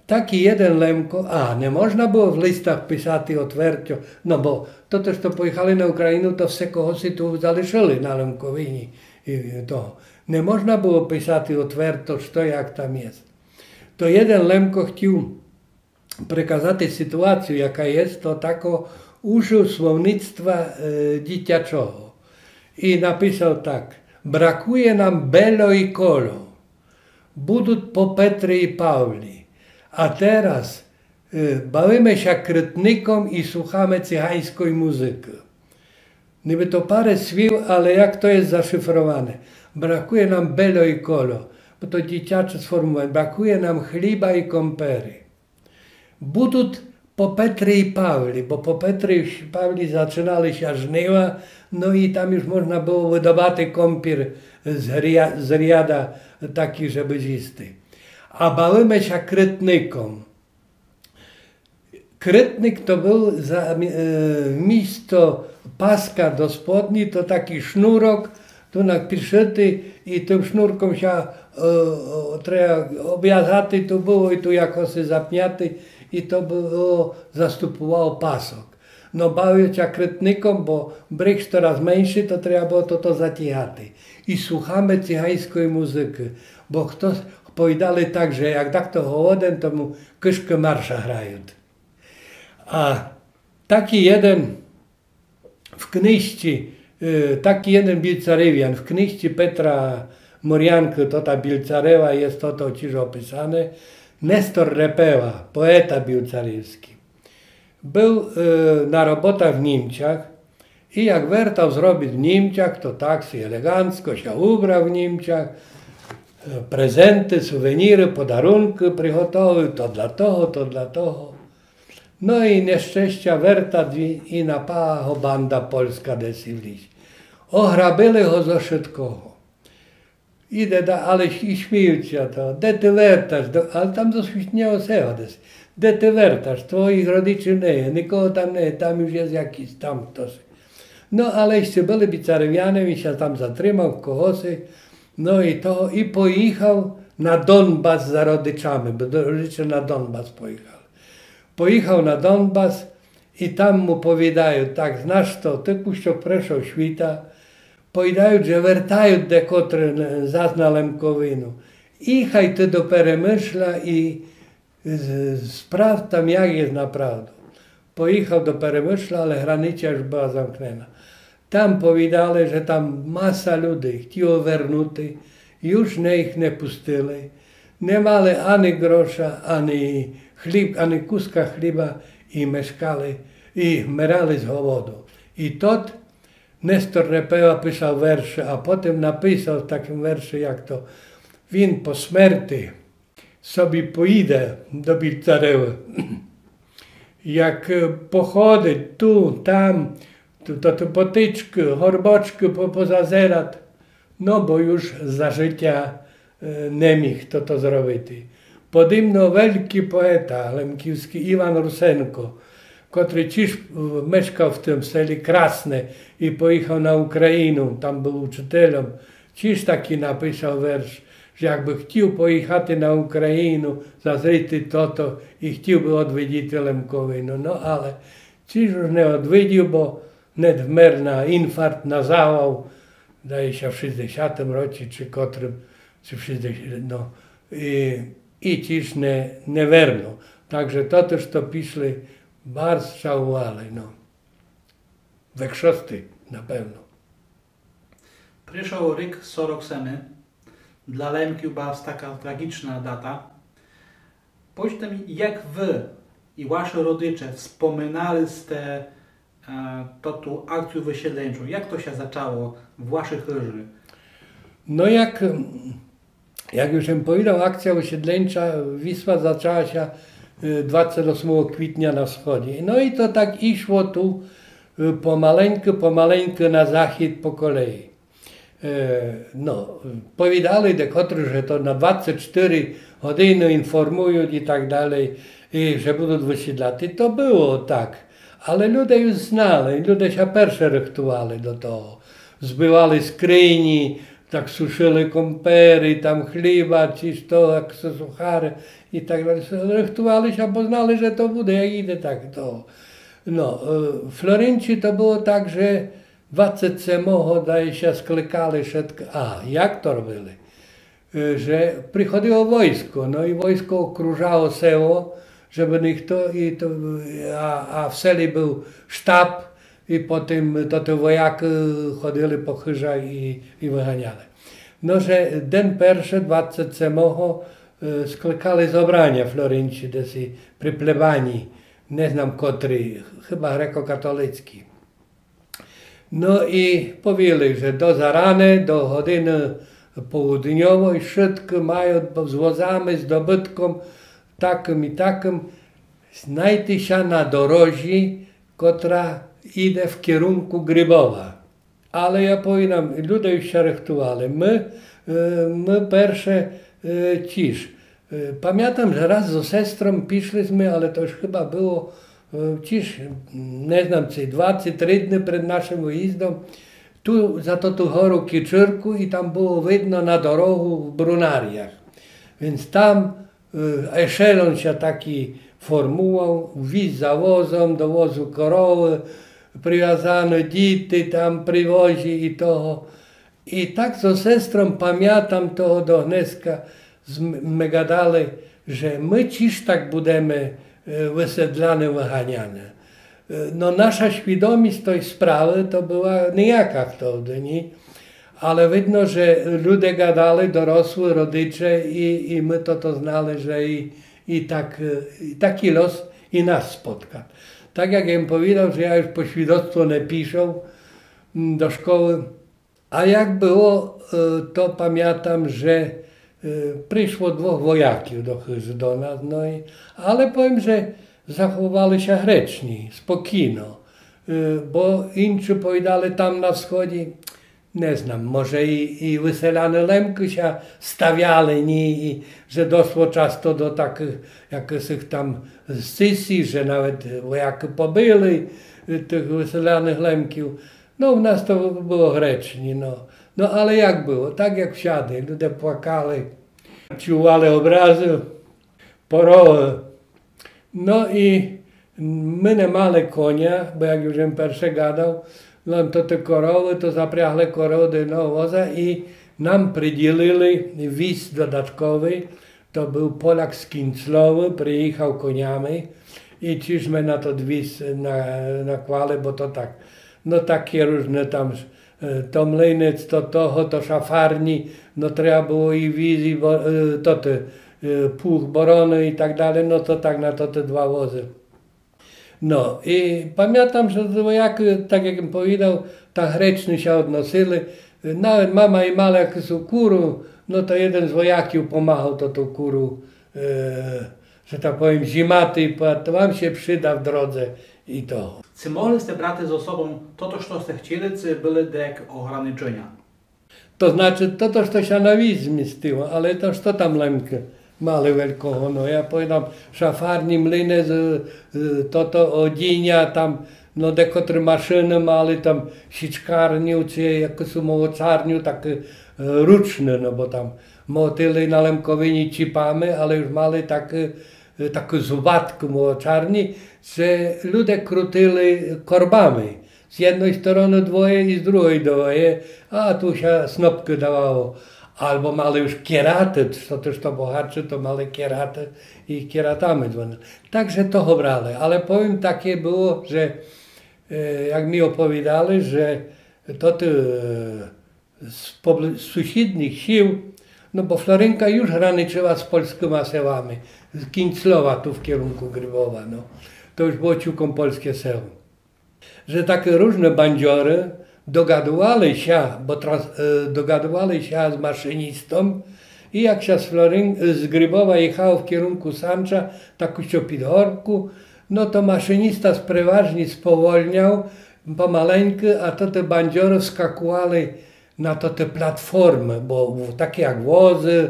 Taki jeden Lemko, nie można było w listach pisać otwarcie, no bo to też to pojechali na Ukrainę, to wszystko si tu zaliczyli na Lemkowinie. Nie można było pisać otwarcie, co jak tam jest. To jeden Lemko chciał przekazać sytuację, jaka jest, to tako użył słownictwa dziecięcego. I napisał tak, brakuje nam Belo i Kolo, budуть po Petry i Pawli. A teraz bawimy się krytnikom i słuchamy cygańskiej muzyki. Niby to parę słów, ale jak to jest zaszyfrowane. Brakuje nam Belo i Kolo, bo to dzieciacze sformułowane. Brakuje nam chleba i kompery. Budуть po Petry i Pawli, bo po Petry i Pawli zaczynali się żniwa, no i tam już można było wydobywać kąpiel z riada taki, żeby zisty. A bawimy się krytnikom. Krytnik to był miejsce paska do spodni, to taki sznurok, tu napiszyty i tym sznurką się trzeba obwiązać, to było i tu jakoś zapnięty i to było, zastupowało pasok. No bawię się krytnikom, bo bryż coraz mniejszy, to trzeba było to zacichać. I słuchamy cygańskiej muzyki, bo ktoś powiedzieli tak, że jak tak to hołoden, to mu kyszkę marsza grają. A taki jeden w kniści, taki jeden Bilcarewian, w kniści Petra Morianki, to ta Bilcarewa jest to ciż opisane, Nestor Repeła, poeta bilcarewski. Był na robotach w Niemczech i jak wracał zrobić w Niemczech, to tak się elegancko się ubrał w Niemczech, prezenty, suweniry, podarunki przygotowył, to dla toho. No i nieszczęścia wracał i napała go banda polska desywliś. Ohrabili go za wszystko. Ale i śmieją się to, de ty wracać, ale tam dosyć nie osewa. De ty wracać, twoich rodziców nie, nikogo tam nie, tam już jest jakiś tam ktoś. No ale jeszcze byli Bilcarewianem i się tam zatrzymał w Kołosy, no i pojechał na Donbas za rodzicami, bo rodzice na Donbas pojechali. Pojechał na Donbas i tam mu powiedziają, tak, znasz to, ty puścił preszą świta, powiedziają, że wracają dekotry na Lemkowinu. Ichaj ty do Peremyśla i sprawdź tam, jak jest naprawdę. pojechał do Peremyśla, ale granica już była zamknięta. Tam powiedzieli, że tam masa ludzi chciało wrócić, już ich nie pustili. Nie mieli ani grosza, ani kuska chleba i mieszkali i merali z głodu. I tot Nestor Repeła pisał wersze, a potem napisał w takim wersze jak to: Він po śmierci sobie pójdę do Bilcareły. Jak pochody tu, tam, to potyczki, horboczki pozazerać, no bo już za życia nie mógł to zrobić. Podobno wielki poeta lemkiewski Iwan Rusenko, który też mieszkał w tym seli Krasne i pojechał na Ukrainę, tam był uczytelem, też taki napisał wersz, że jakby chciał pojechać na Ukrainę, zazryć to i chciałby odwiedzić Lemkowej, no ale też już nie odwiedził, bo net wmerł na infarkt, na zawał, daje się w 60 roku, czy w 60, no i też nie wernął. Także to też to piszli bardzo żałowali, no. We krzosty na pewno. Przyszedł rok 47. Dla Lemkiów była taka tragiczna data. Powiedzcie mi, jak wy i wasi rodzice wspominali z tą akcję wysiedleńczą? Jak to się zaczęło w waszych ryżach? No jak już im powiedział, akcja wysiedleńcza Wisła zaczęła się 28 kwietnia na wschodzie. No i to tak išło tu pomaleńku na zachód po kolei. No, powiedzieli dekotry, że to na 24 godziny informują i tak dalej, że będą wysiedlać. I to było tak, ale ludzie już znali, ludzie się pierwsze rychtowali do tego. Zbywali skryni, tak suszyli kompery, tam chleba, czy to, aksesuary i tak dalej. Rychtowali się, bo znali, że to będzie, jak idę tak to. No, w Florencji to było tak, że 27 daje się sklekali wszystko. A jak to robili? Że przychodziło wojsko, no i wojsko okrużało selo, żeby nikt to, a w seli był sztab i potem to te wojaki chodzili po chyżach i wyganiali. No, że den pierwszy, 27 sklekali zebrania w Florencji, desi przy plebanii, nie znam kotry, chyba grekokatolicki. No i powiedzieli, że do zarany, do godziny południowej wszystko mają z wozami, z dobytkiem, takim i takim, znajdzie się na drodze, która idzie w kierunku Grybowa. Ale ja powinnam, ludzie już się rychtowali. My pierwsze cisz. Pamiętam, że raz z siostrą piszliśmy, ale to już chyba było cisz, nie znam, czy 2 czy 3 dni przed naszym wyjazdem, tu za to tu górą Kiczyrku i tam było widno na dorogu w Brunariach. Więc tam eszelon się taki formułował, wiz za wozem, do wozu korowy, przywiązane dzieci tam przywozi i toho. I tak z siostrą pamiętam toho do Gneska, my gadali, że my ciż tak będziemy wysiedlane, wyganiane. No nasza świadomość tej sprawy to była niejaka wtedy, nie? Ale widno, że ludzie gadali, dorosły, rodzice i my to znali, że taki los i nas spotka. Tak jak im powiedział, że ja już po świadectwo nie piszę do szkoły, a jak było, to pamiętam, że przyszło 2 wojaków do nas, no ale powiem, że zachowali się greczni, spokojno, bo inni powiedzieli tam na wschodzie, nie znam, może i wyselane Lemki się stawiali, nie, że doszło często do takich jakichś tam scysji, że nawet wojaki pobyli tych wyselanych Lemków. No u nas to było greczni, no ale jak było? Tak jak wsiadli, ludzie płakali, czuwali obrazy, porowy. No i my nie mali konia, bo jak już im pierwszy gadał, no to te korowy, to zapriahli korowy do woza i nam przydzielili wiz dodatkowy. To był Polak z Kinclowy, przyjechał koniami i ciśmy na to dwiz nakłali, bo to tak, no takie różne tam, to mlynec, to szafarni, no trzeba było i wizji, to te puch, borony i tak dalej, no to tak na to te dwa wozy. No i pamiętam, że wojaki, tak jak powiedział, tak ręcznie się odnosili, nawet mama i mala jak są kuru, no to jeden z wojaków pomachał tą kuru, że tak powiem, zimaty, to wam się przyda w drodze i to. Czy mogliście brać ze sobą to, co ste chcieli, czy były jakieś ograniczenia? To znaczy, to što się na wiz zmieściło, ale to što tam lemkę male wielkogo, no ja powiadam, szafarni, mlynec, to odzienia tam, no dekotry maszyny mali tam siczkarniu, czy jakąś mołoczarniu, takie ruczne, no bo tam motyli na Lemkowinie cipamy, ale już mali taką zubatkę mołoczarni, że ludzie krutyli korbami. Z jednej strony dwoje i z drugiej dwoje, a tu się snopkę dawało. Albo mali już kieraty, to też to bohaczy, to mali kieraty i kieratami dzwonili. Także to brali, ale powiem takie było, że jak mi opowiadali, że to z sąsiednich sił, no bo Florynka już graniczyła z polskimi sełami, z Kinclowa tu w kierunku Grybowa, no. To już było ciuką polskie seł. Że takie różne bandziory dogadywali się, dogadywali się z maszynistą i jak się z Grybowa jechało w kierunku Sancza, tak u Pidhorku, no to maszynista spreważnie spowolniał pomaleńkę, a to te bandziory wskakowali na to te platformy, bo takie jak wozy,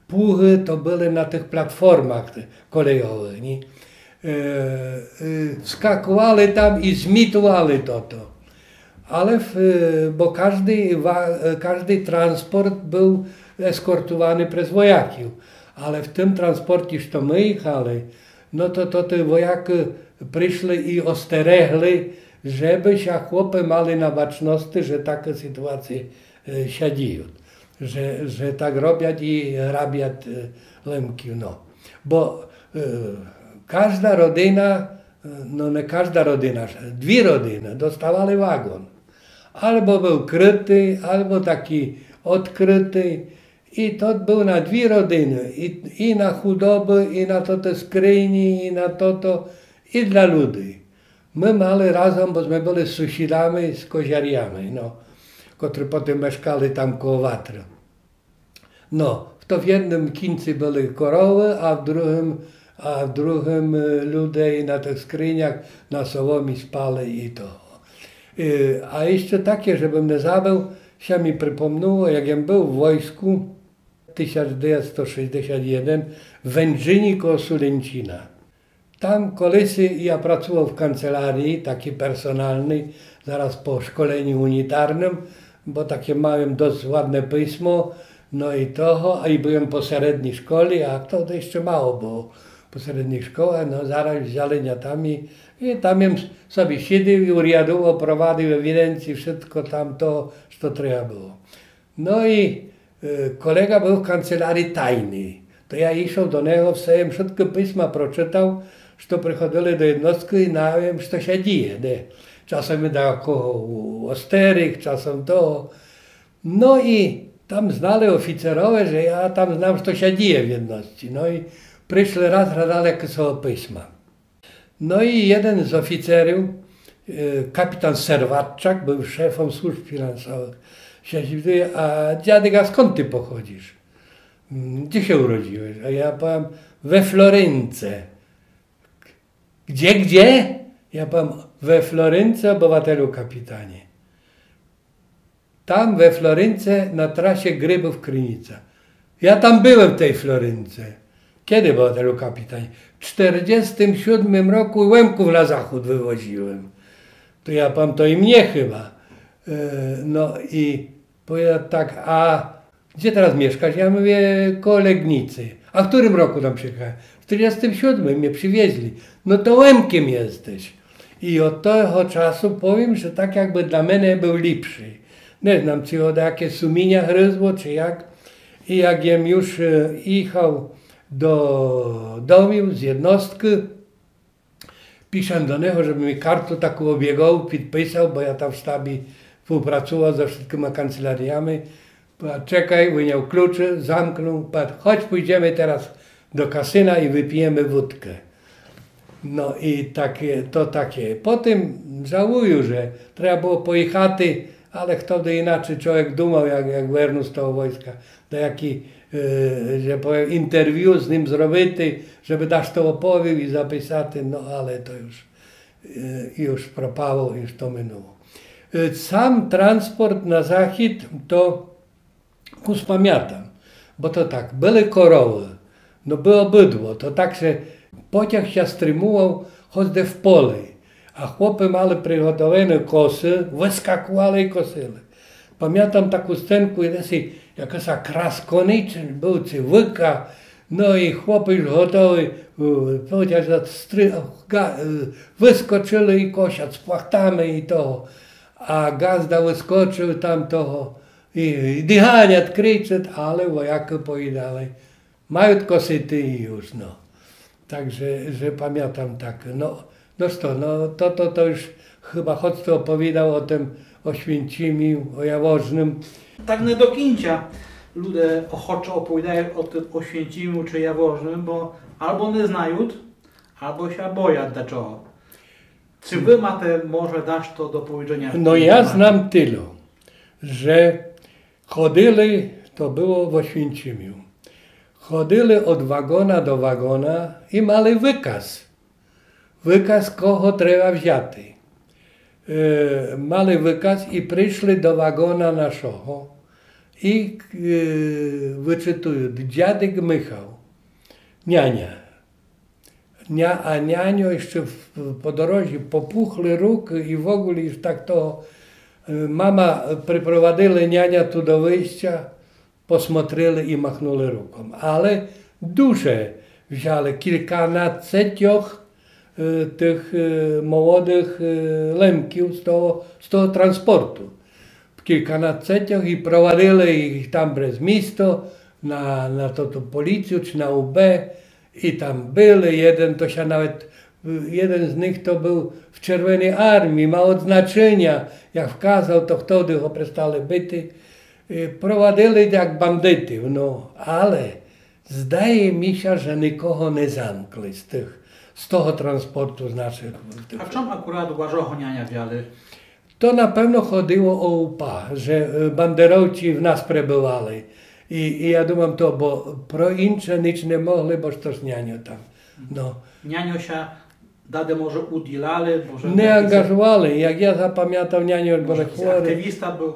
puchy, to były na tych platformach kolejowych. Nie? Wskakowali tam i zmitowali to. Ale bo każdy transport był eskortowany przez wojaków, ale w tym transporcie, co my jechali, no to te wojaki przyszli i osteregli, żeby się chłopy mali na baczności, że takie sytuacje się dzieją, że tak robią i rabią lemki, no. Bo każda rodzina, no nie każda rodzina, dwie rodziny dostawali wagon. Albo był kryty, albo taki odkryty. I to był na dwie rodziny. I na chudoby, i na to te skryni, i na to, i dla ludzi. My mali razem, bo my byli z sąsiadami, z koziariami, no, którzy potem mieszkali tam koło Watry. No, to w jednym kincy były korowy, a w drugim ludzie na tych skryniach na sołomi spali i to. A jeszcze takie, żebym nie zabył, się mi przypomniało, jak ja był w wojsku 1961 w Wędrzyni koło Sulęcina. Tam koledzy ja pracował w kancelarii, takiej personalnej, zaraz po szkoleniu unitarnym, bo takie miałem dość ładne pismo, no i to, a i byłem po średniej szkole, a to jeszcze mało było po średniej szkole, no zaraz wzięli i tam sobie siedział i uriadowo prowadził ewidencję, wszystko tam to, co trzeba było. No i kolega był w kancelarii tajnej, to ja išel do niego, wsem wszystko pisma proczytał, że przychodzili do jednostki i nie wiem, co się dzieje. Nie? Czasem jako osterych, czasem to. No i tam znali oficerowie, że ja tam znam, co się dzieje w jednostce. No i przyszli raz, radali, jakie są pisma. No i jeden z oficerów, kapitan Serwatczak, był szefem służb finansowych, się dziwił, a dziadek, a skąd ty pochodzisz? Gdzie się urodziłeś? A ja powiem, we Florynce. Gdzie? Ja powiem, we Florynce, obywatelu kapitanie. Tam we Florynce na trasie Grybów-Krynica. Ja tam byłem w tej Florynce. Kiedy, obywatelu kapitanie? W 1947 roku Łemków na zachód wywoziłem. To ja powiem, to i mnie chyba. No i powiedział tak, a gdzie teraz mieszkasz? Ja mówię, koło Legnicy. A w którym roku tam przyjechałem? W 1947 mnie przywieźli. No to Łemkiem jesteś. I od tego czasu powiem, że tak jakby dla mnie był lepszy. Nie znam, czy od jakie sumienia gryzło, czy jak. I jak jem już jechał do domu z jednostki, piszę do niego, żeby mi kartę taką obiegową podpisał, bo ja tam w sztabie współpracował ze wszystkimi kancelariami. Czekaj, wyjął klucze, zamknął, chodź pójdziemy teraz do kasyna i wypijemy wódkę. No i takie. Potem żałuję, że trzeba było pojechać, ale wtedy inaczej człowiek dumał, jak wernął z tego wojska. Do jaki, że powiem, interwiu z nim zrobić, żeby dać to opowiedział i zapisać, no ale to już propało, już to minęło. Sam transport na zachód to pamiętam, bo to tak, były korowy, no było bydło, to tak, że pociąg się strymował choćby w pole, a chłopy mali przygotowane kosy, wyskakowali i kosyli. Pamiętam taką scenkę, jakaś kraskoniczy, był cywyka, no i chłopy już gotowi, wyskoczyli i kosiać z płachtami i to, a gazda wyskoczył tam toho i dychaniat, krzyczeć, ale wojaki powiedzieli, mają kosyty i już, no. Także, że pamiętam tak, to już chyba choć opowiadał o tym Oświęcimiu, o Jaworznym. Tak nie do końca ludzie ochoczo opowiadają o tym Oświęcimiu czy Jaworznym, bo albo nie znają, albo się boją dlaczego. Czy wy macie może dać to do powiedzenia? No ja znam tyle, że chodzili, to było w Oświęcimiu, chodzili od wagona do wagona i mali wykaz. Wykaz, kogo trzeba wziąć. Mali wykaz i przyszli do wagona naszego i wyczytują, dziadek Michał, niania. A nianio jeszcze po drodze popuchli róg i w ogóle już tak to mama przyprowadziła niania tu do wyjścia, posмотрели i machnuli ręką. Ale duże wzięli, kilkanadziesiąt tych młodych lemków z tego transportu. Kilkanadziesiąt i prowadzili ich tam przez miasto, na to policję czy na UB i tam byli, jeden z nich to był w Czerwonej Armii, ma odznaczenia, jak wkazał, to wtedy go przestali być. Prowadzili jak bandyty, no, ale zdaje mi się, że nikogo nie zamkli z tego transportu z naszych. A czym akurat łażochoniania wzięli? To na pewno chodziło o UPA, że banderowci w nas przebywali. I ja dumam to, bo pro incze nic nie mogli, bo to nianio tam. No. Nianio się dade może udzielali? Nie angażowali. Jak ja zapamiętam, nianio był chory. Aktywista był?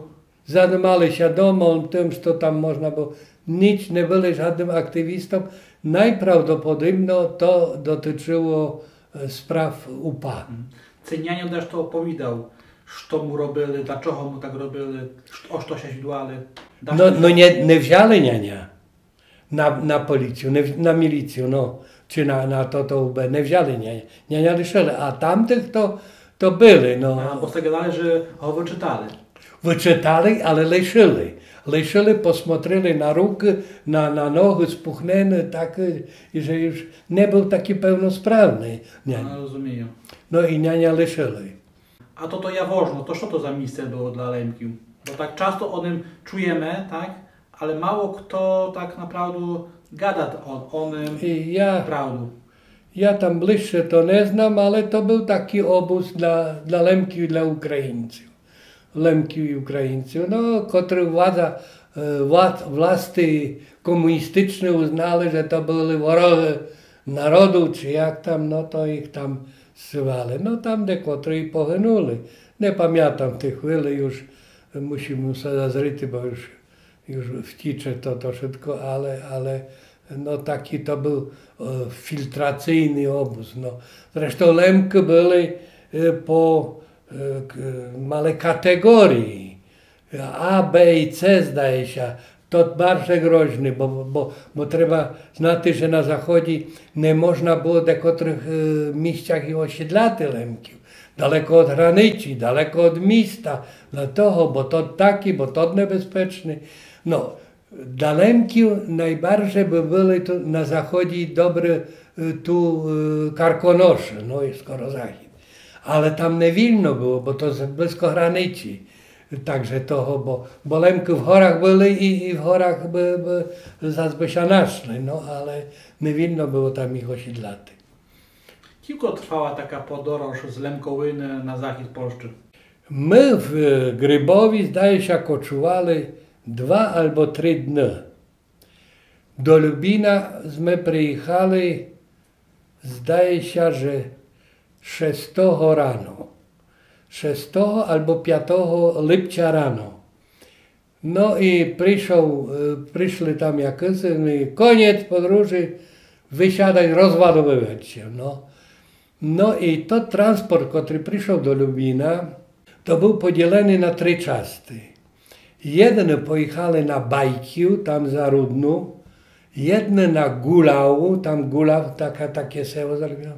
Zajmowali się domem, tym, co tam można było. Nic nie byli żadnym aktywistą. Najprawdopodobniej to dotyczyło spraw UPA. Czy nianio też to opowiadał? Co mu robili, dlaczego mu tak robili, o co się źdłali? No nie wzięli niania na policję, na milicję, no, czy na to UB, nie wzięli niania. Niania liczyli, a tamtych to byli, no. A bo sobie gadali, że go wyczytali. Wyczytali, ale leczyli. Leczyli, posмотрели na ruki, na nogi spuchnione, tak, że już nie był taki pełnosprawny. No, rozumiem. No i niania leczyli. A to Jaworzno, to co to za miejsce było dla Lemkiów? Bo tak często o nim czujemy, tak? Ale mało kto tak naprawdę gada o nim prawdę. Ja tam bliższe to nie znam, ale to był taki obóz dla Lemkiów i dla Ukraińców. Lemkiów i Ukraińców, no, który władzy komunistyczne uznali, że to byli wrogowie narodu, czy jak tam, no to ich tam zsywali. No tam niektórzy pohynuli. Nie pamiętam tych chwili, już musimy sobie zryty, bo już wticze to wszystko, ale no taki to był filtracyjny obóz. No. Zresztą Lemki byli po małej kategorii. A, B i C zdaje się. To bardzo groźny, bo trzeba znać, że na zachodzie nie można było w niektórych miejscach i osiedlać Lemków. Daleko od granicy, daleko od miasta, dlatego, bo to taki, bo to niebezpieczny. No, dla Lemków najbardziej by byli tu na zachodzie dobre tu Karkonosze, no i skoro Zachód. Ale tam nie wolno było, bo to blisko granicy. Także toho, bo Lemki w chorach byli i w chorach by zazbysia naszli, no ale nie wolno było tam ich osiedlać. Kilko trwała taka podróż z Lemkołyny na zachód Polski? My w Grybowi, zdaje się, koczuwali 2 albo 3 dni. Do Lubina my przyjechali, zdaje się, że 6 rano. 6 albo 5 lipca rano. No i przyszli tam jakieś, koniec podróży, wysiadać, rozładowywać się. No i to transport, który przyszedł do Lubina, to był podzielony na 3 części. Jedne pojechali na Bajkiu, tam za Rudnu, jedne na Gulału, tam Gulaw, takie seło zrobione,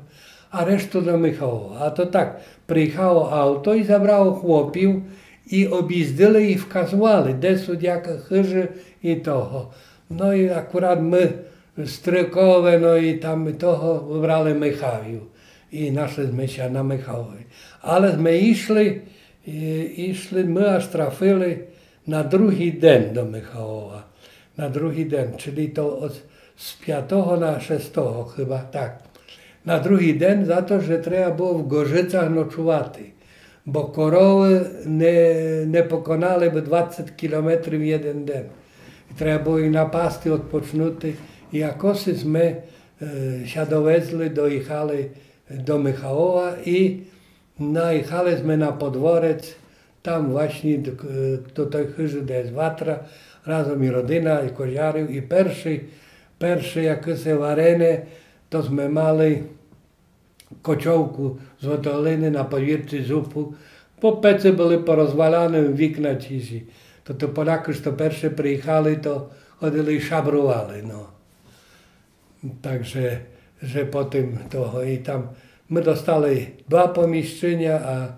a resztę do Michałowa. A to tak, przyjechało auto i zabrało chłopiów i objeździli ich w kazuale, desud jak chyży i toho. No i akurat my, Strykowe, no i tam toho wybrali Michawiu i naszliśmy się na Michałowie. Ale my szli, my aż trafili na drugi dzień do Michałowa. Na drugi dzień, czyli to z 5 na 6 chyba, tak. Na drugi dzień za to, że trzeba było w Gorzycach nocować, bo korowy nie pokonaliby 20 km w jeden dzień. I trzeba było ich napasty, odpocznuty. I jakoś my się dovezli, dojechali do Michałowa i najechaliśmy na podworec, tam właśnie do tej chyży, gdzie jest Watra, razem i rodzina, i koziarił, i pierwszy jakieś warene, tośmy mali kociołku z Wotoliny na podwórcy zupu, bo pecy były porozwalane, wikna ciszy. To Polacy już to pierwsze przyjechali, to chodzili i szabrowali, no. Także, że potem to i tam my dostali 2 pomieszczenia, a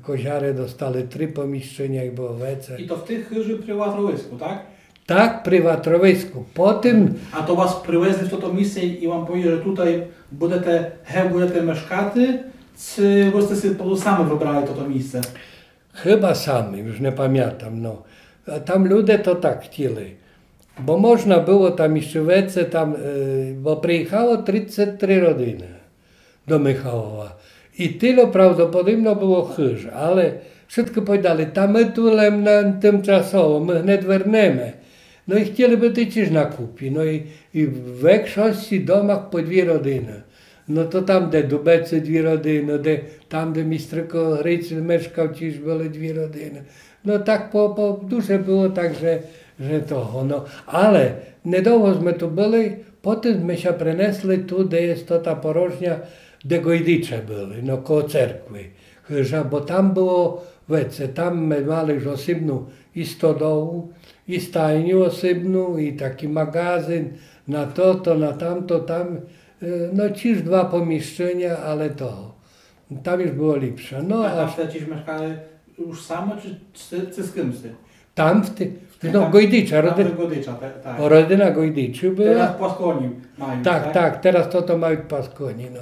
koziary dostali 3 pomieszczenia i było wece. I to w tych chyży przy Łatrowisku, tak? Tak, przy Łatrowisku. Potem... A to was przywezli w to miejsce i wam powiedzieli, że tutaj budete mieszkać, czy wyście sobie sami wybrali to miejsce? Chyba sami, już nie pamiętam, no. A tam ludzie to tak chcieli. Bo można było tam jeszcze wece, bo przyjechało 33 rodziny do Michałowa. I tyle prawdopodobnie było chyż, ale wszystko powiedzieli, tam my tu tymczasowo, my nie wernemy. No i chcieliby tyczyć na kupi. No i w większości domach po 2 rodziny. No to tam, gdzie Dubecy 2 rodziny, tam, gdzie Mistryko Hrycy mieszkał, też były 2 rodziny. No tak po dusze było tak, że to, no. Ale niedługo my tu byli, potem my się przenieśli tu, gdzie jest to ta porożnia, gdzie Gojdycze byli, no koło cerkwy. Bo tam było wece, tam my mali już osobną i stodołu, i stajnię osobną, i taki magazyn, na to, na tamto, tam, no ciż 2 pomieszczenia, ale to, tam już było lepsze. No, a tam wtedy mieszkali już same, czy z kimś? Tam no Gojdycza, rodzina Gojdyczy była. Teraz Płaskoni mają, tak, teraz to mają Płaskoni, no.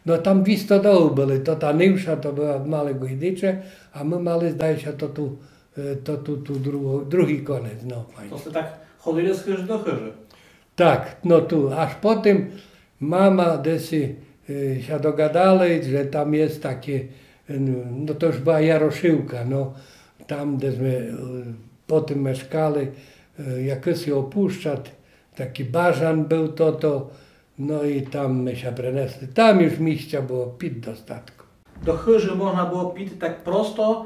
No tam 2 stodoły były, to ta nywsza to była małe Gojdycze, a my mali, zdaje się, to tu drugi koniec, no. To ste tak chodzili z chyży do chyży? Tak, no tu, aż potem mama desy się dogadali, że tam jest takie, no to już była Jaroszyłka, no. Tam, gdzieśmy potem mieszkali, jakoś się opuszczać, taki bażan był no i tam my się przenieśli. Tam już mieścia było pić dostatku. Do chyży można było pić tak prosto,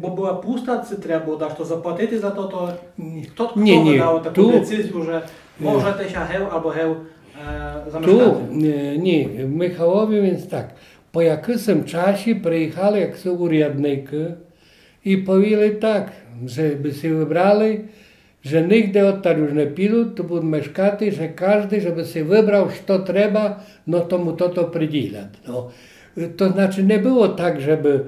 bo była pusta, czy trzeba było dać to zapłacić za to? Kto wydał taką decyzję, że może te się heł albo heł zamieszkać? Nie, w Michałowie więc tak. Po jakimś czasie przyjechali jak są urzędniki i powiedzieli tak, żeby się wybrali, że nigdy odtąd już nie pilu, to będą mieszkać, że każdy, żeby się wybrał, co trzeba, no to mu to przydzielać. No. To znaczy nie było tak, żeby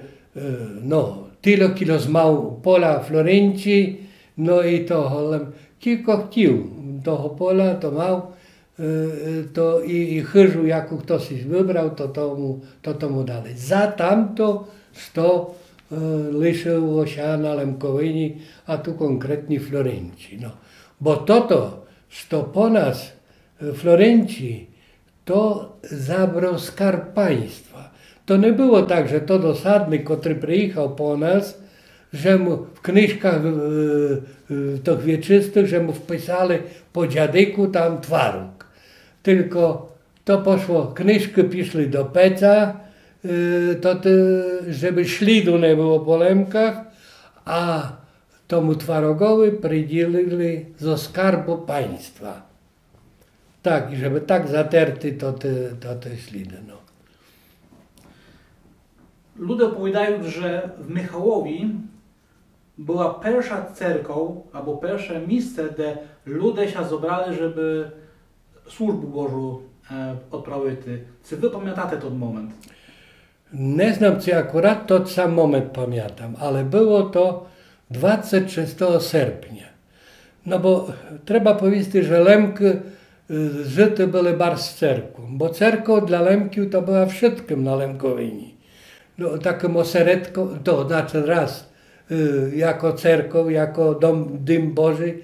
tyle kilo zmał pola Florencji, no i to, kilka chciał toho pola, to mał, to i chyżu, jaką ktoś wybrał, to mu dali. Za tamto, što lišilo się na Lemkowyni, a tu konkretnie Florenci. No. Bo to, što po nas Florenci, to zabrał skarb państwa. To nie było tak, że to dosadny, który przyjechał po nas, że mu w kniżkach tych wieczystych, że mu wpisali po dziadyku tam twaróg. Tylko to poszło, kniżki piszli do pieca, żeby ślidu nie było po lemkach, a tomu twarogowi przydzielili ze skarbu państwa. Tak, żeby tak zaterty to te ślidy. No. Ludzie opowiadają, że w Michałowie była pierwsza cerkow, albo pierwsze miejsce, gdzie ludzie się zebrali, żeby służbę Bożą odprawić. Czy wy pamiętacie ten moment? Nie znam, czy akurat ten sam moment pamiętam, ale było to 26 sierpnia. No bo trzeba powiedzieć, że Lemki żyte były bardzo cerką, bo cerkow dla Lemkiów to była wszystkim na Lemkowyni. No, takim oseretką, to znaczy raz jako cerkow, jako dom Boży,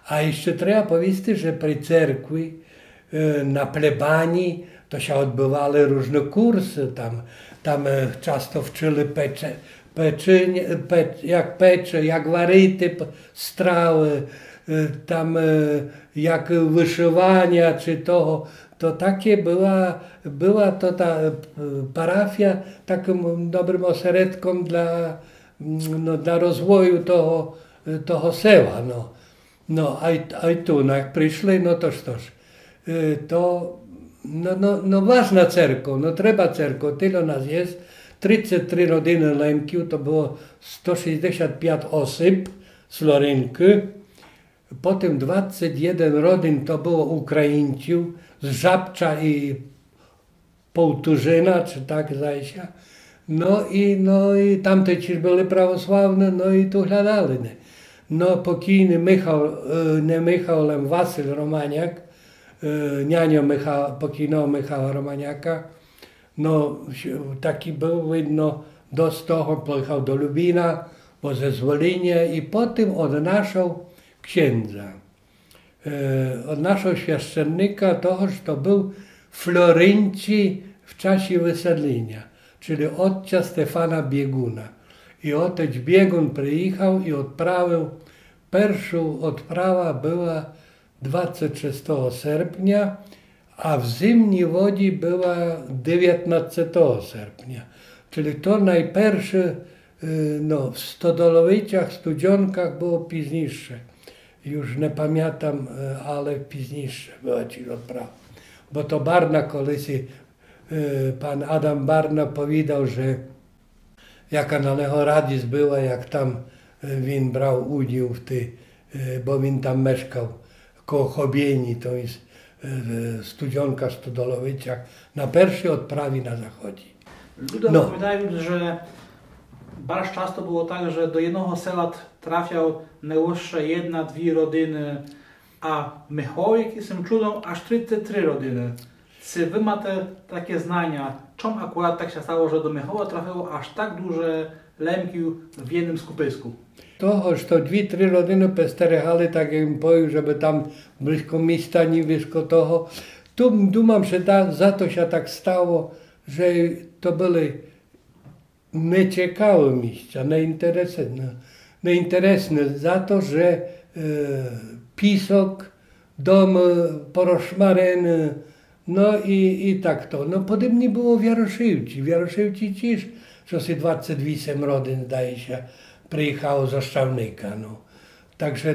a jeszcze trzeba powiedzieć, że przy cerkwi na plebanii to się odbywały różne kursy, tam często wczyli jak pecze, jak waryty strawy, tam jak wyszywania czy toho, to takie była to ta parafia takim dobrym oseretką dla rozwoju toho sela. No, a tu, no jak przyszli, no to cóż, to ważna cerkow, no trzeba cerkow, tyle nas jest, 33 rodziny Lemkiów, to było 165 osób z Florynki, potem 21 rodzin to było Ukraińców, z Żabcza i Połturzyna, czy tak zdaje się. No i tamte ci byli prawosławne, no i tu hľadali. No pokійny nie Michał, ale Wasyl Romaniak, nianio pokійnego Michała Romaniaka, no taki był, widno, do toho pojechał do Lubina, po zezwolenie i potem odnaszał księdza. Odnaszał święcennika toho, że to był Florynci w czasie wysadlenia, czyli ojca Stefana Bieguna. I otec Biegun przyjechał i odprawił. Pierwsza odprawa była 26 sierpnia, a w zimnej wodzie była 19 sierpnia. Czyli to najpierwsze w Stodolowicach, Studzionkach było późniejsze. Już nie pamiętam, ale późniejsze była ci odprawa. Bo to Barna kiedyś, pan Adam Barna powiedział, że jaka na niego radość była, jak tam on brał udział w tej, bo on tam mieszkał koło Chobieni, to jest Studzionka w Stodolowicach, na pierwszej odprawie na zachodzie. Ludzie opowiadają, że bardzo często było tak, że do jednego sela trafiał najwyższe 1-2 rodziny, a w Michałowie jestem czudą aż 33 rodziny. Czy wy macie takie znania, czemu akurat tak się stało, że do Michałowa trafiało aż tak duże Lemkiów w jednym skupisku? To, że to 2-3 rodziny posterechali, tak jak powiedział, żeby tam blisko miejsca, nie blisko toho. Tu dumam, że za to się tak stało, że to były nieciekawe miejsca, nieinteresne za to, że pisok, dom poroszmareny, no i tak to. No podobnie było w Jaroszywci. W Jaroszywci też, że się 28 rodzin, zdaje się, przyjechało ze Szczawnika. No. Także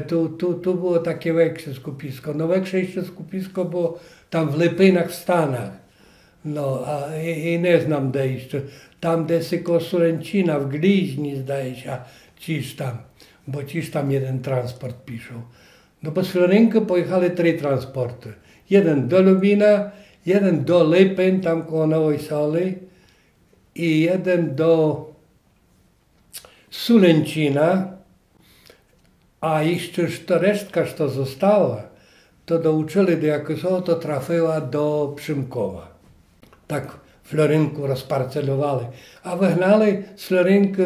tu było takie większe skupisko. No większe jeszcze skupisko było tam w Lepynach w Stanach. No i nie znam gdzie jeszcze. Tam gdzieś koło Sulęcina, w Gliźni, zdaje się, ciż tam. Bo ciż tam jeden transport piszą. No bo z Florynki pojechali 3 transporty. Jeden do Lubina, jeden do Lepyn, tam koło Nowej Soli i jeden do Sulęcina, a jeszcze to resztka, co została, to douczyli do jakoś to trafiła do Przymkowa. Tak Florynku rozparcelowali. A wygnali z Florynku,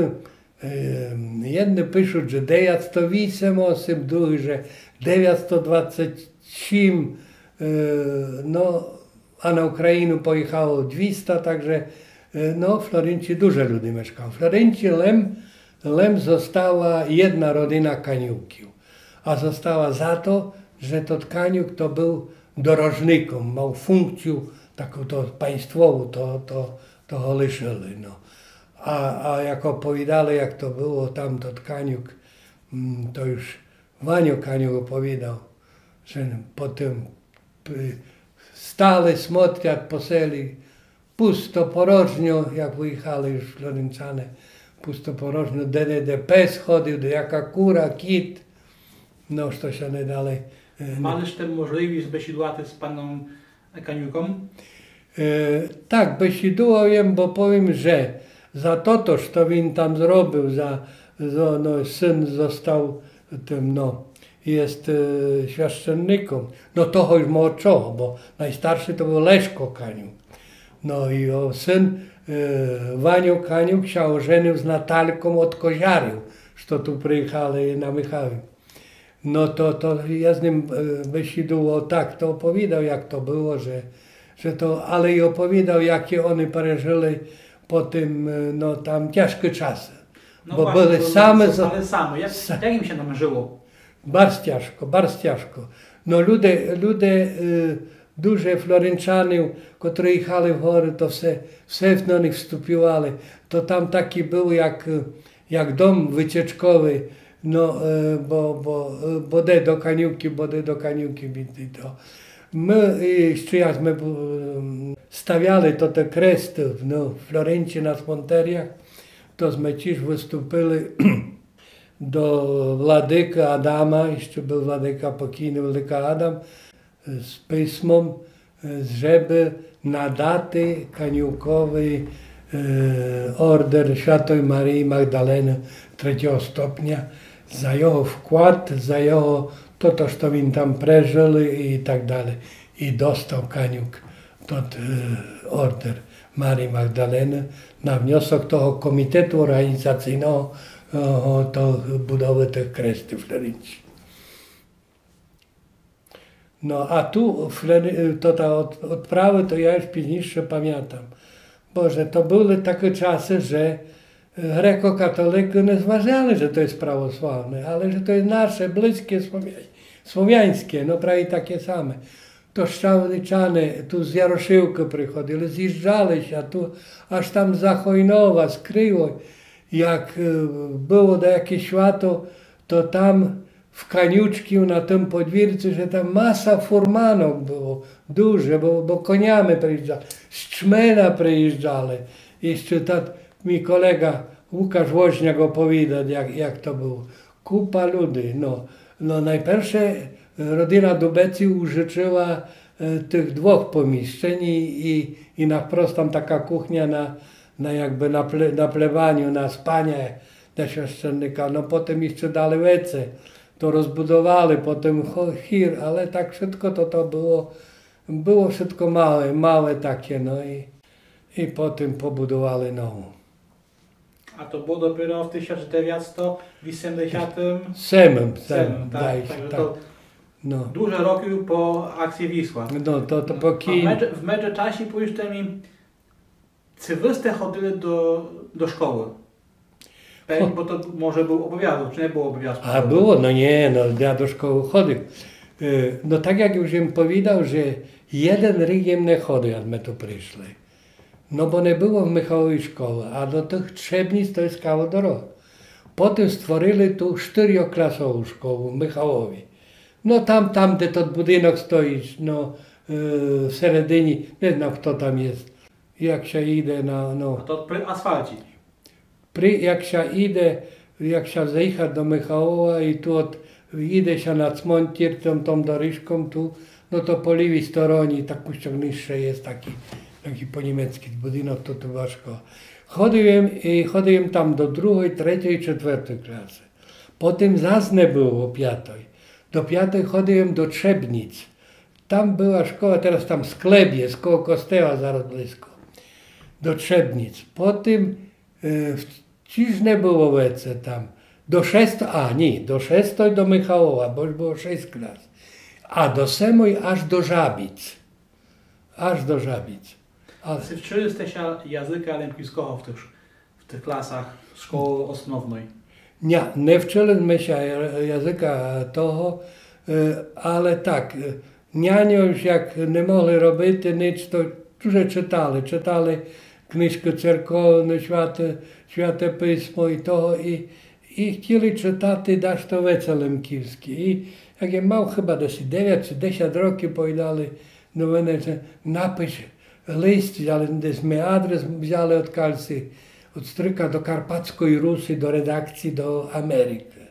jedni piszą, że 908, drugi, że 927, no, a na Ukrainę pojechało 200, także no, w Floryncie dużo ludzi mieszkało. W Floryncie Lem została jedna rodzina Kaniukiów, a została za to, że to Kaniuk to był dorożnikiem, miał funkcję taką to państwową, to go liczyli. No. A jak opowiadali, jak to było tam, to Kaniuk, to już Wanio Kaniuk opowiadał, że potem stali, смотрят po seli, pusto, porożnio, jak wyjechali już Florynczanie, pusto, porożnio, де pies chodził, jaka kura, kit, no, що się nie dalej. Malisz tę możliwość besidłaty z panem Kaniuką? Tak, besidłowiem, bo powiem, że za to, co on tam zrobił, no, syn został tym, no, jest świaszczennikiem, no to już młodszego, bo najstarszy to był Leszko Kaniuk. No i syn Wanio Kaniuk się ożenił z Natalką od Koziariu, co tu przyjechali na Michałów. No to ja z nim besidłował tak, to opowiadał, jak to było, że to, ale i opowiadał, jakie oni przeżyli po tym, no tam ciężkie czasy. No bo właśnie, byli same. Ale same. Jak im się tam żyło? Bardzo ciężko, bardzo ciężko. No ludzie duże Florynczanie, którzy jechali w góry, to все w nich wstupiwali. To tam taki był jak dom wycieczkowy, no bo do Kaniuki, to. My jeszcze jak my stawiali to te kresty no, w Floryncie na cmenteriach, to my też wystąpili do Władyka Adama, jeszcze był Władyka pokійny Władyka Adam, z pismem, żeby nadати Kaniukowi order Świętej Maryi Magdaleny trzeciego stopnia za jego wkład, za jego to, co on tam przeżył i tak dalej. I dostał Kaniuk ten order Marii Magdaleny na wniosek tego komitetu organizacyjnego to budowy tych kresty w Floryncie. No a tu to ta odprawy to ja już późniejsze pamiętam. Boże, to były takie czasy, że grekokatolicy nie zważali, że to jest prawosławne, ale że to jest nasze, bliskie, słowiańskie, no prawie takie same. To Szczawniczanie tu z Jaroszyłka przychodzili, zjeżdżali się, a tu aż tam za Chojnowa, z Kryłoj. Jak było do jakieś światło, to tam w Kaniuczki na tym podwórcu, że tam masa furmanów było, duże, bo koniami przyjeżdżali, z Czmena przyjeżdżali. Jeszcze mi kolega Łukasz Woźniak opowiada, jak to było. Kupa ludzi. No najpierwsze rodzina Dubecji użyczyła tych dwóch pomieszczeń i na wprost tam taka kuchnia jakby na plebaniu, na spanie dla świeszczennika. No potem jeszcze dalej łece. To rozbudowali, potem chir, ale tak wszystko to było wszystko małe takie, no i potem pobudowali nową. A to było dopiero w 1987? Tak. To no. Duże roki po akcji Wisła. No to po w międzyczasie powiedzcie mi, czy wyście chodzili do szkoły? Bo to może był obowiązek, czy nie było obowiązku? A było, no nie, no ja do szkoły chodził. No tak jak już im powiedział, że jeden rok nie chodził, jak my tu przyszli. No bo nie było w Michałowie szkoły, a do tych Trzebnic to jest kawał drogi. Potem stworzyli tu 4-klasową szkołę w Michałowie. No tam gdzie ten budynek stoi, no w seredinie, nie wiem kto tam jest. Jak się idzie A to przy asfalcie? Jak się zjechać do Michałowa i tu idzie się na cmentir tą dorożką tu, no to po lewej stronie tak niższe jest taki po niemiecki budynek, to była szkoła. Chodziłem tam do 2., 3., 4. klasy. Potem zas nie było 5. Do 5. chodziłem do Trzebnic, tam była szkoła, teraz tam sklep jest, koło kościoła zaraz blisko, do Trzebnic. Potem w Ciżne było wece tam, do 6 do Michałowa, bo już było 6 klas. A do 7 aż do Żabic. Aż do Żabic. Czy wczyliście się języka lempijskiego w tych klasach szkoły osnovnej? Nie wczyliśmy się języka toho, ale tak, nianio już jak nie mogli robić nic, to dużo czytali. Czytali kniżki cerkowne, święte pismo i toho i chcieli czytać dasz to wece lemkівські. I jak ja mał chyba 9 czy 10 roków powiedzieli do mnie, że napisz list, ale my adres wzięli od Kalcy, od stryka do Karpackiej Rusy, do redakcji, do Ameryki.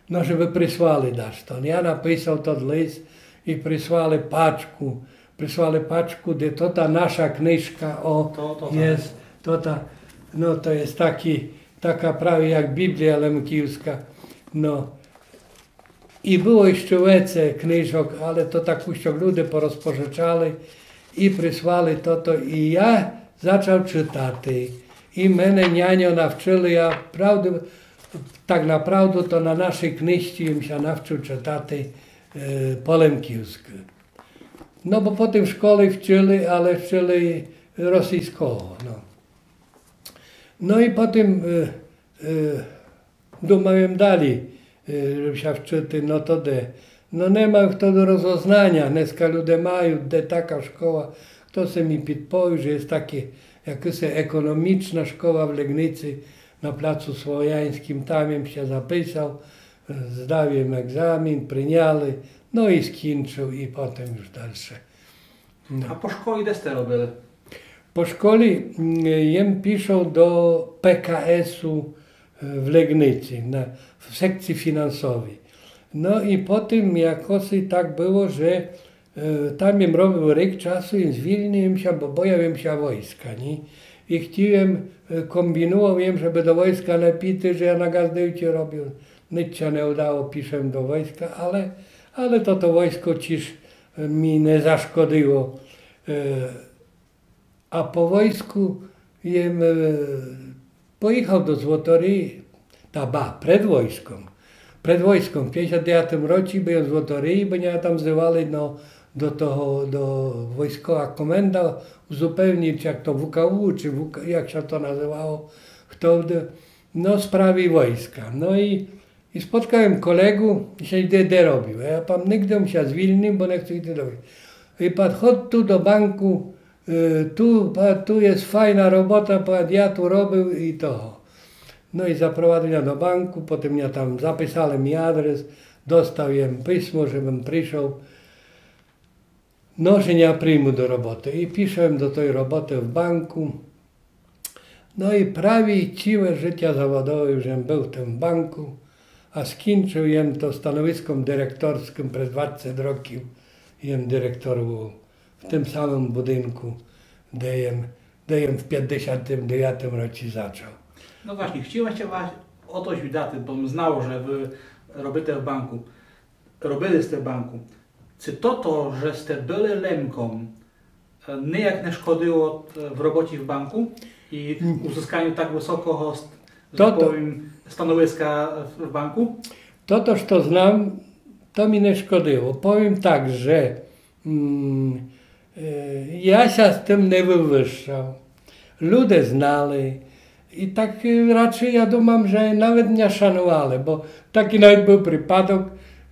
No, żeby przysłali dasz to. Ja napisał ten list i przysłali paczku, gdzie to ta nasza kniżka jest, no to jest taka prawie jak Biblia lemkівська. No. I było jeszcze więcej kniżok, ale to tak uściok ludzie porozpożyczali i przysłali to i ja zaczął czytać. I mnie nianio nawczyli, ja tak naprawdę to na naszej kniżce im się nawczył czytać po lemkівськи. No bo potem w szkole wczyli, ale wczyli rosyjskiego. No i potem думałem dalej, żeby się wczyty, no to no nie ma wtedy rozoznania, dneska ludzie mają, taka szkoła, kto se mi podpowiedział, że jest takie, jakaś ekonomiczna szkoła w Legnicy na Placu Słowiańskim, tam się zapisał, zdałem egzamin, przyjęli, no i skończył i potem już dalsze. No. A po szkole gdzie ste robili? Po szkole jem piszą do PKS-u w Legnicy, w sekcji finansowej. No i potem jakoś tak było, że tam jem robił rok czasu i zwolniłem się, bo boję się wojska. Nie? I chciałem, kombinowałem, żeby do wojska napity, że ja na gazdyjcie robił. Nic się nie udało, piszę do wojska, ale to wojsko ciż mi nie zaszkodziło. A po wojsku jem pojechał do Złotoryi, przed wojską, w 59 roku byłem w Złotoryi, bo mnie tam wzywali do wojskowa komenda uzupełnić, jak to WKU, czy jak się to nazywało, no sprawi wojska. No i spotkałem kolegów i się idę robił. Ja pan nigdy się zwolnił, bo nie chcę idę robić. I pan chodź tu do banku, tu jest fajna robota, pan ja tu robił i to. No i zaprowadził mnie do banku, potem mnie tam zapisali mi adres, dostałem pismo, żebym przyszedł. No, że nie przyjmę do roboty. I piszę do tej roboty w banku. No i prawie całe życie zawodowe, żem był w tym banku, a skończyłem to stanowiskiem dyrektorskim przez 20 roków. Jem dyrektorował w tym samym budynku, gdzie jem w 59 roku zaczął. No właśnie, chciałem się was o to widać, bo znał, że wy robicie w banku. Robiliście w banku. Czy to, że ste byli lemką, niejak nie szkodziło w robocie w banku i uzyskaniu tak wysokiego, że powiem, stanowiska w banku? Toż to znam, to mi nie szkodziło. Powiem tak, że ja się z tym nie wywyższał. Ludzie znali i tak raczej ja dumam, że nawet nie szanowali, bo taki nawet był przypadek,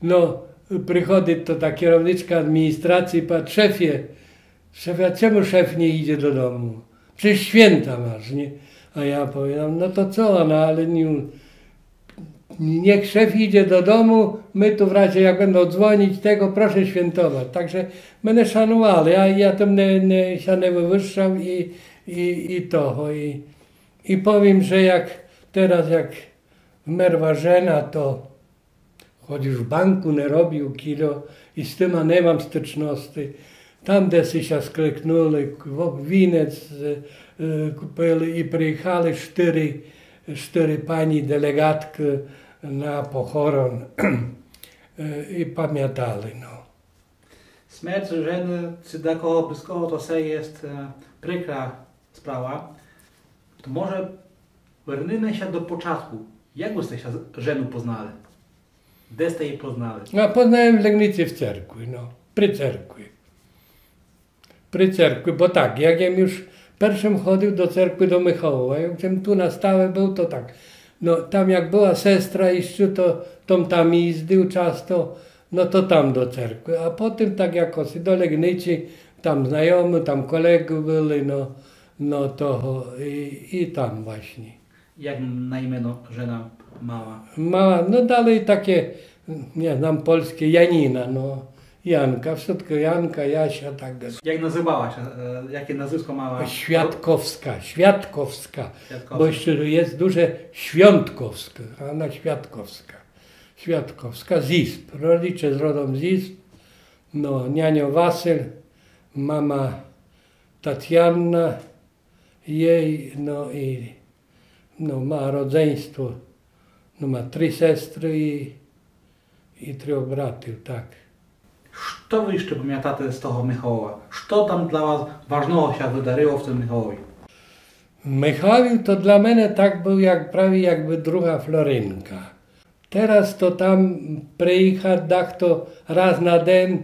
no przychodzi to ta kierowniczka administracji i powie, szefie, czemu szef nie idzie do domu? Przecież święta masz, nie? A ja powiem, no to co, no ale niech szef idzie do domu, my tu w razie jak będą dzwonić tego, proszę świętować. Także mnie szanowali, ja tym się nie wywyższał i to. I powiem, że teraz jak merwa żena, to choć już w banku nie robił kilo i z tym nie mam styczności. Tam desy się skleknuli, winec kupili i przyjechali cztery pani delegatki na pochoron i pamiętali. No. Śmierć żeny czy dla kogo bliskiego to se jest przykra sprawa. To może wrócimy się do początku. Jak byście się żenu poznali? Gdzie ste jej poznali? No, poznałem w Legnicy w cerkwi, no, przy cerkwi. Przy cerkwi, bo tak, jak ja już pierwszym chodził do cerkwi do Michałowa, jak tu na stałe był, to tak. No, tam jak była sestra jeszcze, to tam jeździł często, no to tam do cerkwi. A potem tak jakoś do Legnicy, tam znajomi, tam kolegów byli, no to i tam właśnie. Jak na imię żena mała? Mała, no dalej takie, nie znam polskie, Janina, no. Janka, wszystko Janka, Jasia, tak dalej. Jak nazywała się? Jakie nazwisko mała? Świadkowska, Świadkowska, bo jeszcze jest duże Świątkowska, Anna Świadkowska. Świadkowska, z Izb, rodzice z rodem z Izb, no, nianio Wasyl, mama Tatiana, jej, no i no, ma rodzeństwo, no, ma 3 sestry i 3 bratów, tak. Co wy jeszcze pamiętacie z tego Michałowa? Co tam dla was ważnego się wydarzyło w tym Michałowie? Michałow to dla mnie tak był jak prawie jakby druga Florynka. Teraz to tam przyjechać dach to raz na dzień,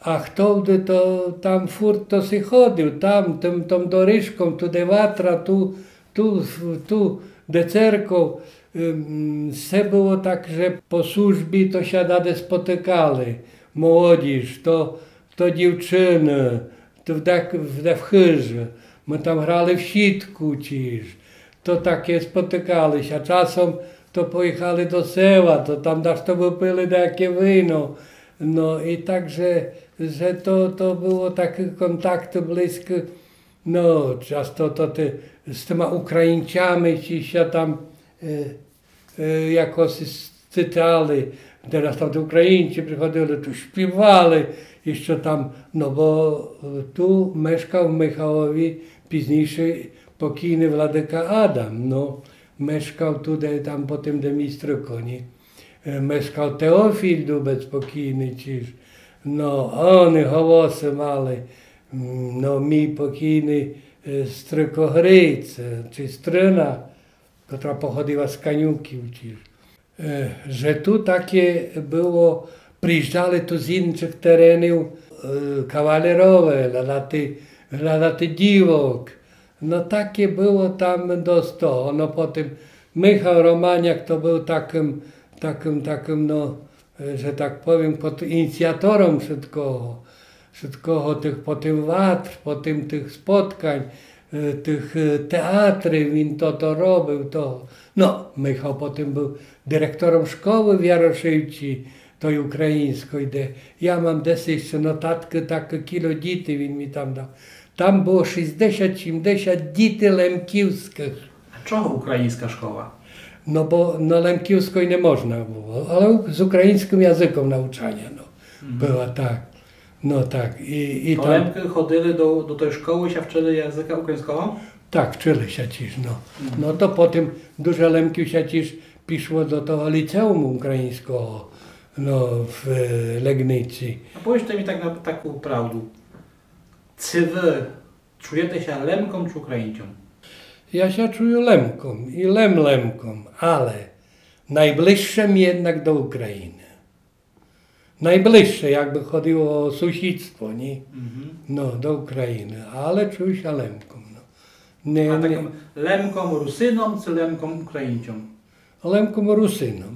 a wtedy to tam furt to si chodził, tam tą doryżką, tu de watra, tu de cerką. Se było tak, że po służbie to się dade spotykali. Młodzież, to dziewczyny, to w chyrze. My tam grali w sitku ciż. To takie spotykali się. Czasem to pojechali do sela, to tam daż to wypili takie wino. No i także, że to było takie kontakty bliskie. No, często to z tymi Ukraińcami ci się tam jakoś cytali. Teraz tam te Ukraińcy przychodzili, tu śpiewali, jeszcze tam, no bo tu mieszkał w Michałowie późniejszy pokojny Władyka Adam, no. Mieszkał tutaj, tam potem do Mistryko, nie? Mieszkał Teofil Dubec pokojny, ciż. No, oni głosy mali, no mi pokojny Strykogryjc, czy Stryna, która pochodziła z Kaniuki, ciż. Że tu takie było, przyjeżdżali tu z innych terenów kawalerowe, ladaty dziwok. No takie było tam do 100. No potem Michał Romaniak to był takim, no, że tak powiem, pod inicjatorem wszystkiego tych potem watr, potem tych spotkań, tych teatrów, in to robił, to. No, Michał potem był dyrektorem szkoły w Jaroszewci, tej ukraińskiej, gdzie ja mam dесь jeszcze notatkę, takie kilo dzieci, on mi tam dał. Tam było 60-70 dzieci lemkiewskich. A czego ukraińska szkoła? No bo no lemkiewskiej nie można było, ale z ukraińskim językiem nauczania, no. Była tak. No tak. I to tam Lemki chodzili do tej szkoły, się wczyli języka ukraińskiego? tak, wczyli się ciż, no. No to potem dużo Lemków się ciż piszło do tego liceum ukraińskiego, no, w Legnicy. A powiedzcie mi tak na taką prawdę. Czy wy czujecie się Lemką czy Ukraińcą? Ja się czuję Lemką i Lemką, ale najbliższym jednak do Ukrainy. Najbliższe, jakby chodziło o sąsiedztwo, nie? No, do Ukrainy, ale czuję się Lemką. No. A taką Lemką Rusyną czy Lemką Ukraińcą? Lemką Rusyną,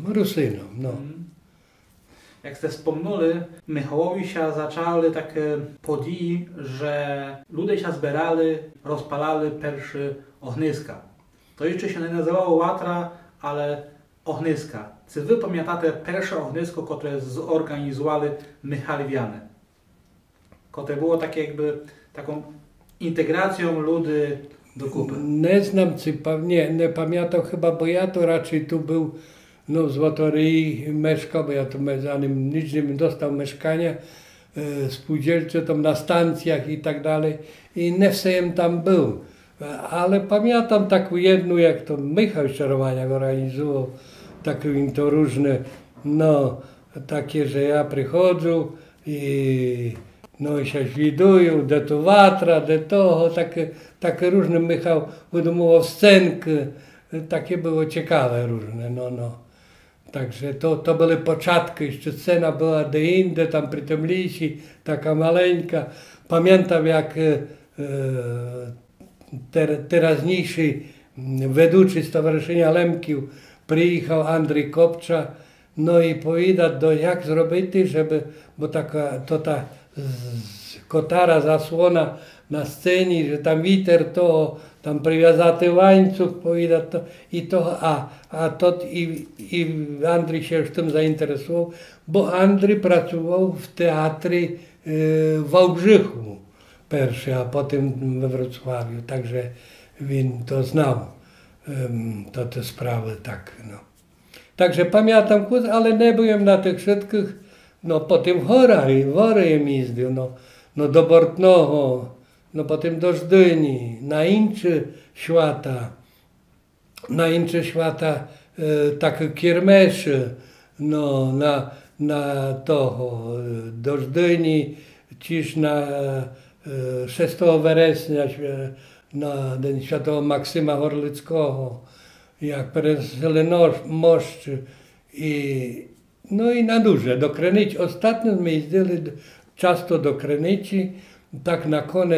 no. Jak ste wspomnieli, w Michałowie się zaczęły takie podії, że ludzie się zbierali, rozpalali pierwsze ogniska. To jeszcze się nie nazywało łatra, ale ogniska. Czy wy pamiętacie pierwsze ognisko, które zorganizowali Michaliwianie? Które było takie jakby taką integracją ludzi do kupy. Nie znam, nie pamiętam chyba, bo ja to raczej tu był, no w Złotoryi mieszkał, bo ja tu zanim nic nie dostał mieszkania, spółdzielcze tam na stacjach i tak dalej i nie wszędzie tam był. Ale pamiętam taką jedną, jak to Michał Szczeromaniak organizował, takie to różne, no takie, że ja przychodzę i No i się zwidują, de tu watra, de toho, takie różne Michał wydumował scenki, takie było ciekawe różne, no. Także to były początki, jeszcze scena była de inne, tam przy tym lisi, taka maleńka. Pamiętam jak teraźniejszy ведучий Stowarzyszenia Lemkiów przyjechał Andrzej Kopcza, no i powiedział, jak zrobić, żeby, bo ta kotara zasłona na scenie, że tam witer to, tam przywiązaty łańcuch, powiedział to i to, i Andrzej się już tym zainteresował, bo Andrzej pracował w teatrze w Wałbrzychu pierwszy, a potem we Wrocławiu, także on to znał, te sprawy, tak, no. Także pamiętam, ale nie byłem na tych wszystkich, no potem worem jeździł, no do Bortnoho, no potem do Żdyni, na inne świata, takie kiermesze, no na toho, do Żdyni, ciż na 6 września, na Dzień Świętego Maksyma Horlickiego, jak przenieśli moszcz no i na duże, do Krynicy. Ostatnio my jeździli często do Krynicy, tak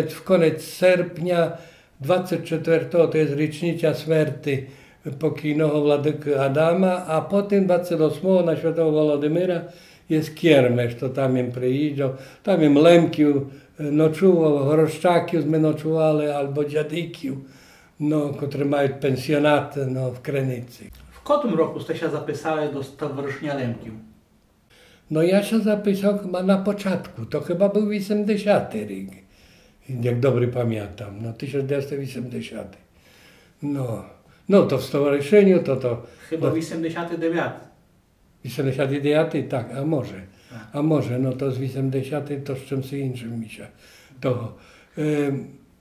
w koniec sierpnia, 24 to jest rocznica śmierci pokojnego Władyky Adama, a potem 28 na Świętego Wolodymyra jest kiermesz, to tam im przyjeżdżał, tam im Lemkiów noczował, Choroszczakiów my nocowali, albo dziadykiów, no, które mają pensjonaty, no, w Krynicy. W którym roku ste się zapisali do Stowarzyszenia Lemkiów? No ja się zapisał chyba na początku, to chyba był 80 rok, jak dobrze pamiętam, no 1980. No to w stowarzyszeniu to... Chyba 89. 89, tak, a może, no to z 80 to z czymś innym mi się to...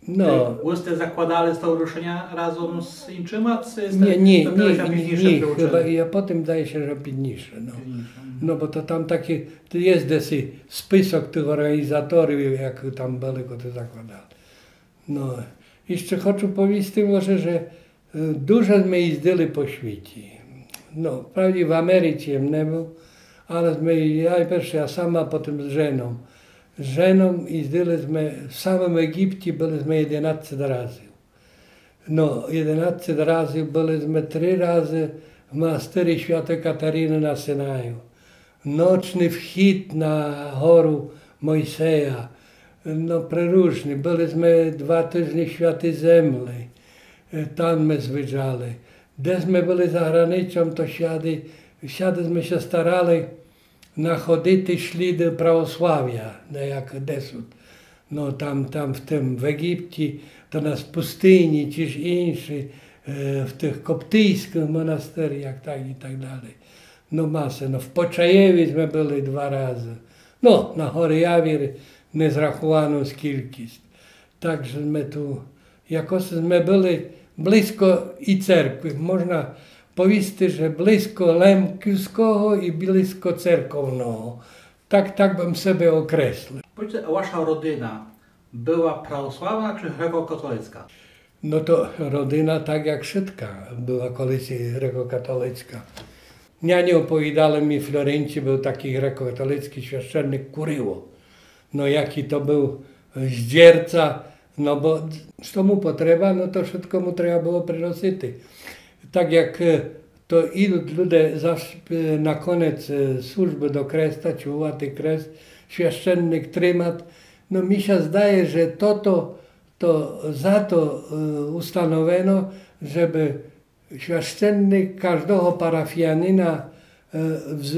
No. Wy zakładali stowarzyszenia razem z innymi? Nie, chyba ja potem daje się, że piękniejsze. No bo to tam taki, to jest dosyć spisok tych organizatorów, jak tam byli, to zakładali. No, jeszcze chcę powiedzieć może, że dużo my jeździli po świecie. No, wprawdzie w Ameryce nie był, ale ja sama, potem z żoną jeździliśmy, w samym Egipcie byliśmy 11 razy. No, 11 razy byliśmy 3 razy w monastery Świętej Katarzyny na Synaju. Nocny wchód na górę Mojseja, no przeróżny. Byliśmy 2 tygodnie w Świętej Zemli, tam my zwiedzali. Gdyśmy byli za granicą, to siadyśmy się starali nachodzić ślady prawosławia, jak desud. No tam w Egipcie, to na pustyni, czyż inszy, w tych koptyjskich monasteriach, i tak dalej. No masę, no w Poczajewie byli 2 razy. No, na Hory Jawir nie zrachowano skilkist. Także my tu, jakoś my byli blisko i cerkwi. Można powiedzieć, że blisko Lemkiewskiego i blisko cerkownego. Tak bym sobie określił. Powiedzcie, a wasza rodzina była prawosławna czy grekokatolicka? No to rodzina tak jak wszystka była kiedyś grekokatolicka. Nie opowiadali mi w Florencji, był taki grekokatolicki święcennik Kuryło. No jaki to był zdzierca, no bo co mu potrzeba, no to wszystko mu trzeba było przynosić. Tak jak to idą ludzie zawsze na koniec służby do kresta, czułaty kres, święcennik trymat. No mi się zdaje, że to za to ustanowiono, żeby święcennik każdego parafianina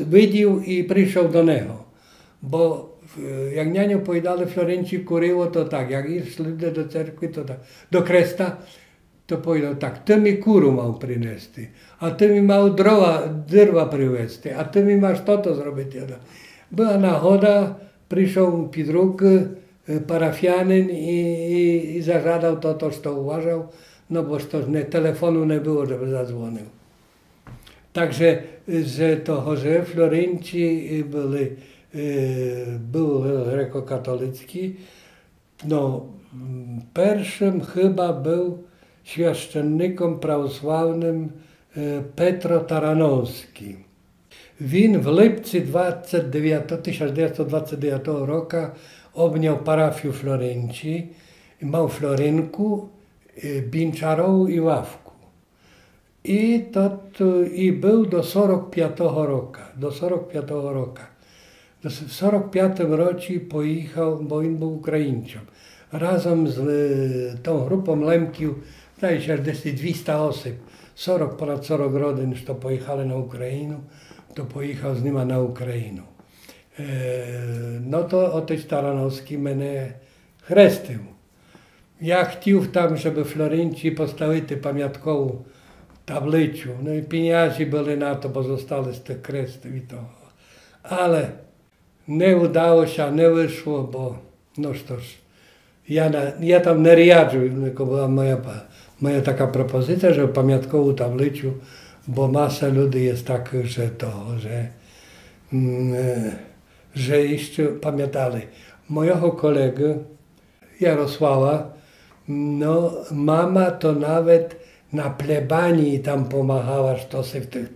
widział i przyszedł do niego. Bo jak nianio powiedzieli w Florencji Kuryło, to tak, jak iść ludzie do cerkwi, to tak, do kresta, to powiedział tak, ty mi kuru mał przynieść, a ty mi mał drwa przywieźć, a ty mi masz to zrobić. Była nagoda, przyszedł Pidruk, parafianin i zażadał to, co uważał, no bo telefonu nie było, żeby zadzwonił. Także, że w Florencji byli był grekokatolicki. No, pierwszym chyba był święcennikiem prawosławnym Petro Taranowski. Він в липці 1929 roku objął parafię Florencji i miał Florynku, Binczarową i Ławku. I był do 45 roku. Do 45 roku. W 45 roku pojechał, bo on był Ukraińcem. Razem z tą grupą Lemkiów, zdaje się, że 200 osób, ponad 40 rodzin, to pojechali na Ukrainę. To pojechał z nimi na Ukrainę. No to otec Taranowski mnie chrzcił. Ja chciał tam, żeby w Florencji postawić pamiątkową tablicę. No i pieniądze były na to, bo zostały z tych chrztów i to. Ale nie udało się, nie wyszło, bo no cóż, ja tam nie riadził, tylko była moja taka propozycja, żeby pamiątkową tablicę, bo masa ludzi jest tak, że jeszcze pamiętali. Mojego kolegę Jarosława, no mama to nawet na plebanii tam pomagała sztosy w tych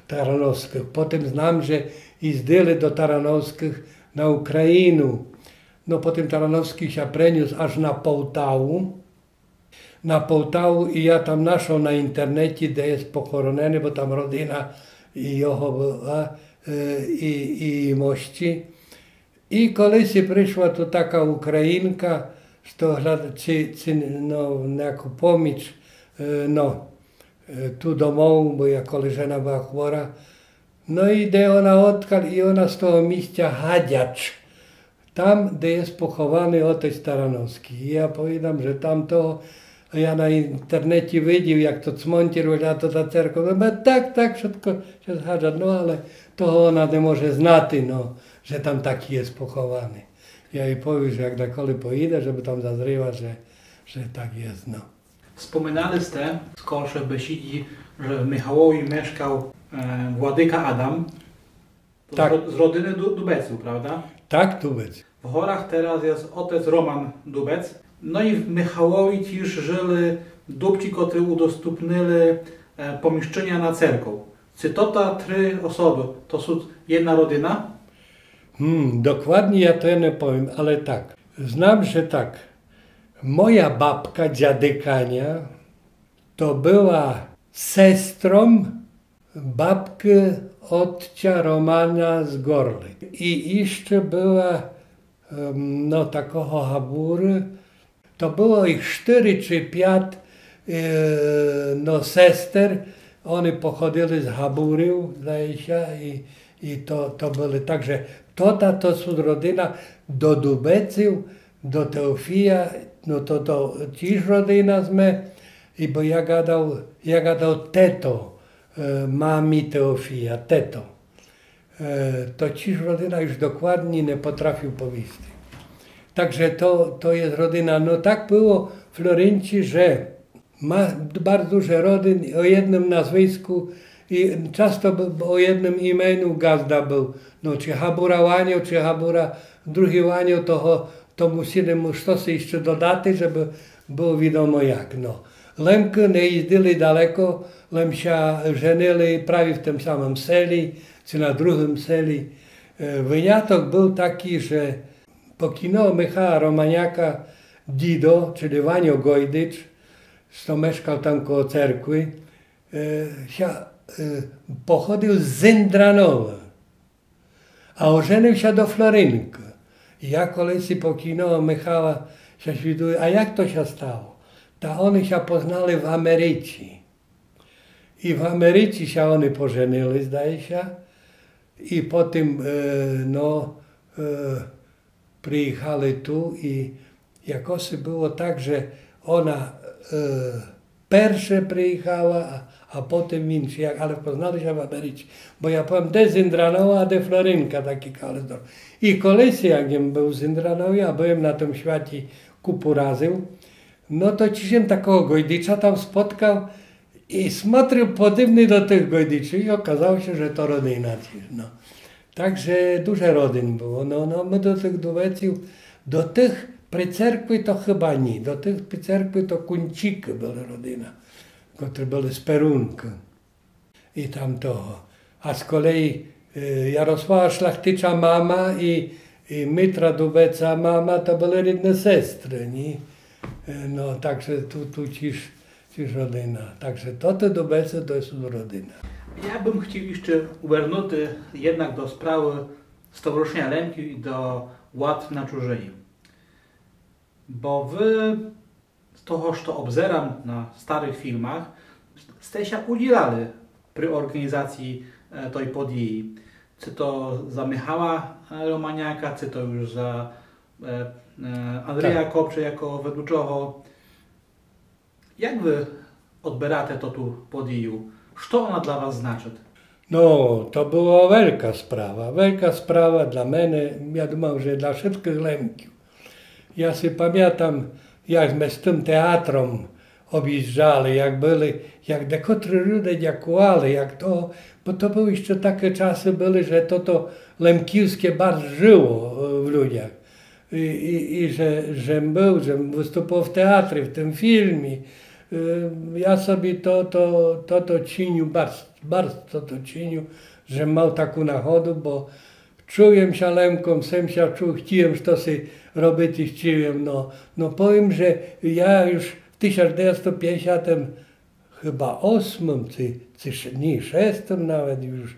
taranowskich. Potem znam, że i zdjęli do taranowskich na Ukrainę. No potem Taranowski się przeniósł aż na Połtawę i ja tam naszł na internecie, gdzie jest pochorony, bo tam rodzina jego była i mości. I kiedyś przyszła tu taka Ukrainka, no, jako pomóc, no, tu domowu, bo ja koleżana była chora. No i gdzie ona odkryła i ona z tego miejsca Hadziacz, tam, gdzie jest pochowany otec Taranowski. I ja powiadam, że tam to, ja na internecie widział, jak to cmontier, a to ta cerkwa. No tak, wszystko się zgadza, no ale to ona nie może znać, no, że tam taki jest pochowany. Ja jej powiem, że jak kiedykolwiek pojedę, żeby tam zazryła, że tak jest, no. Wspominaliście z Kolsze Besidzi, że w Michałowie mieszkał władyka Adam. Tak. Z rodziny Dubeców, prawda? Tak, Dubec. W Chorach teraz jest otec Roman Dubec. No i w Michałowie też żyli dubci, którzy udostępnili pomieszczenia na cerką. Czy to te 3 osoby, to są jedna rodzina? Dokładnie ja to nie powiem, ale tak. Znam, że tak. Moja babka, dziadykania, to była sestrą babki otca Romana z Gorli. I jeszcze była, no takiego habury, to było ich 4 czy 5 no sester, one pochodzili z Haburył, zdaje się, i to były, także to są rodzina do Dubeców, do Teofija, no to też rodzina sme, i bo ja gadał teto, mami Teofija, teto. To też rodzina już dokładnie nie potrafił powiedzieć. Także to jest rodzina. No tak było w Florencji, że ma bardzo dużo rodzin o jednym nazwisku i często o jednym imieniu gazda był. No czy Habura Łanio, czy Habura drugi Łanio, to musimy mu coś jeszcze dodać, żeby było wiadomo jak. No. Lemki nie jeździli daleko, lem się żenili prawie w tym samym seli, czy na drugim seli. Wyniatok był taki, że pokinął Michała Romaniaka Dido, czyli Wanio Gojdycz, co mieszkał tam koło cerkwy, pochodził z Zindranowa, a ożenił się do Florynka. I ja kiedyś pokinął Michała, się świduje, a jak to się stało? To oni się poznali w Ameryce. I w Ameryce się oni pożenili, zdaje się, i potem przyjechali tu i jakoś było tak, że ona pierwsza przyjechała, a potem inni, ale poznali się w Ameryce. Bo ja powiem, de Zindranowa, a de Florynka taki kalendor. I kiedyś, jak był z Zindranowa, ja byłem na tym świecie kupu razy, no to ciśem takiego Gojdicza tam spotkał i smatrzył podobny do tych Gojdiczy i okazało się, że to rodzina. No. Także dużo rodzin było. No my do tych Dubeców, do tych przy cerkwi to chyba nie. Do tych przy cerkwi to Kunciki była rodzina, które były z Perunka i tam toho. A z kolei Jarosława Szlachtycza mama i Mitra Dubeca mama to były rodne sestry, nie? No także tu cisz rodzina. Także to te Dubece to jest rodzina. Ja bym chciał jeszcze uвернути jednak do sprawy Stowarzyszenia Lemkiów i do ład na Czurzyni. Bo wy z toho, co obzeram na starych filmach, ste się udzielali przy organizacji tej podjęci. Czy to za Michała Romaniaka, czy to już za Andrzeja Kopcze jako wedłuczego. Jak wy odbieracie to tu podjęciu? Co ona dla was znaczy? No, to była wielka sprawa dla mnie, ja думав, że dla wszystkich Lemkiów. Ja sobie pamiętam, jakśmy z tym teatrem objeżdżali, jak dekotry ludzie dziękowali, bo to były jeszcze takie czasy były, że to lemkiwskie bardzo żyło w ludziach. I że występował w teatrze, w tym filmie. Ja sobie to czynił, bardzo to czynił, że miał taką nachodę, bo czułem się Lemką, sam się czuł, chciałem to sobie robić i chciałem. No powiem, że ja już w 1958 czy nie, 6 nawet już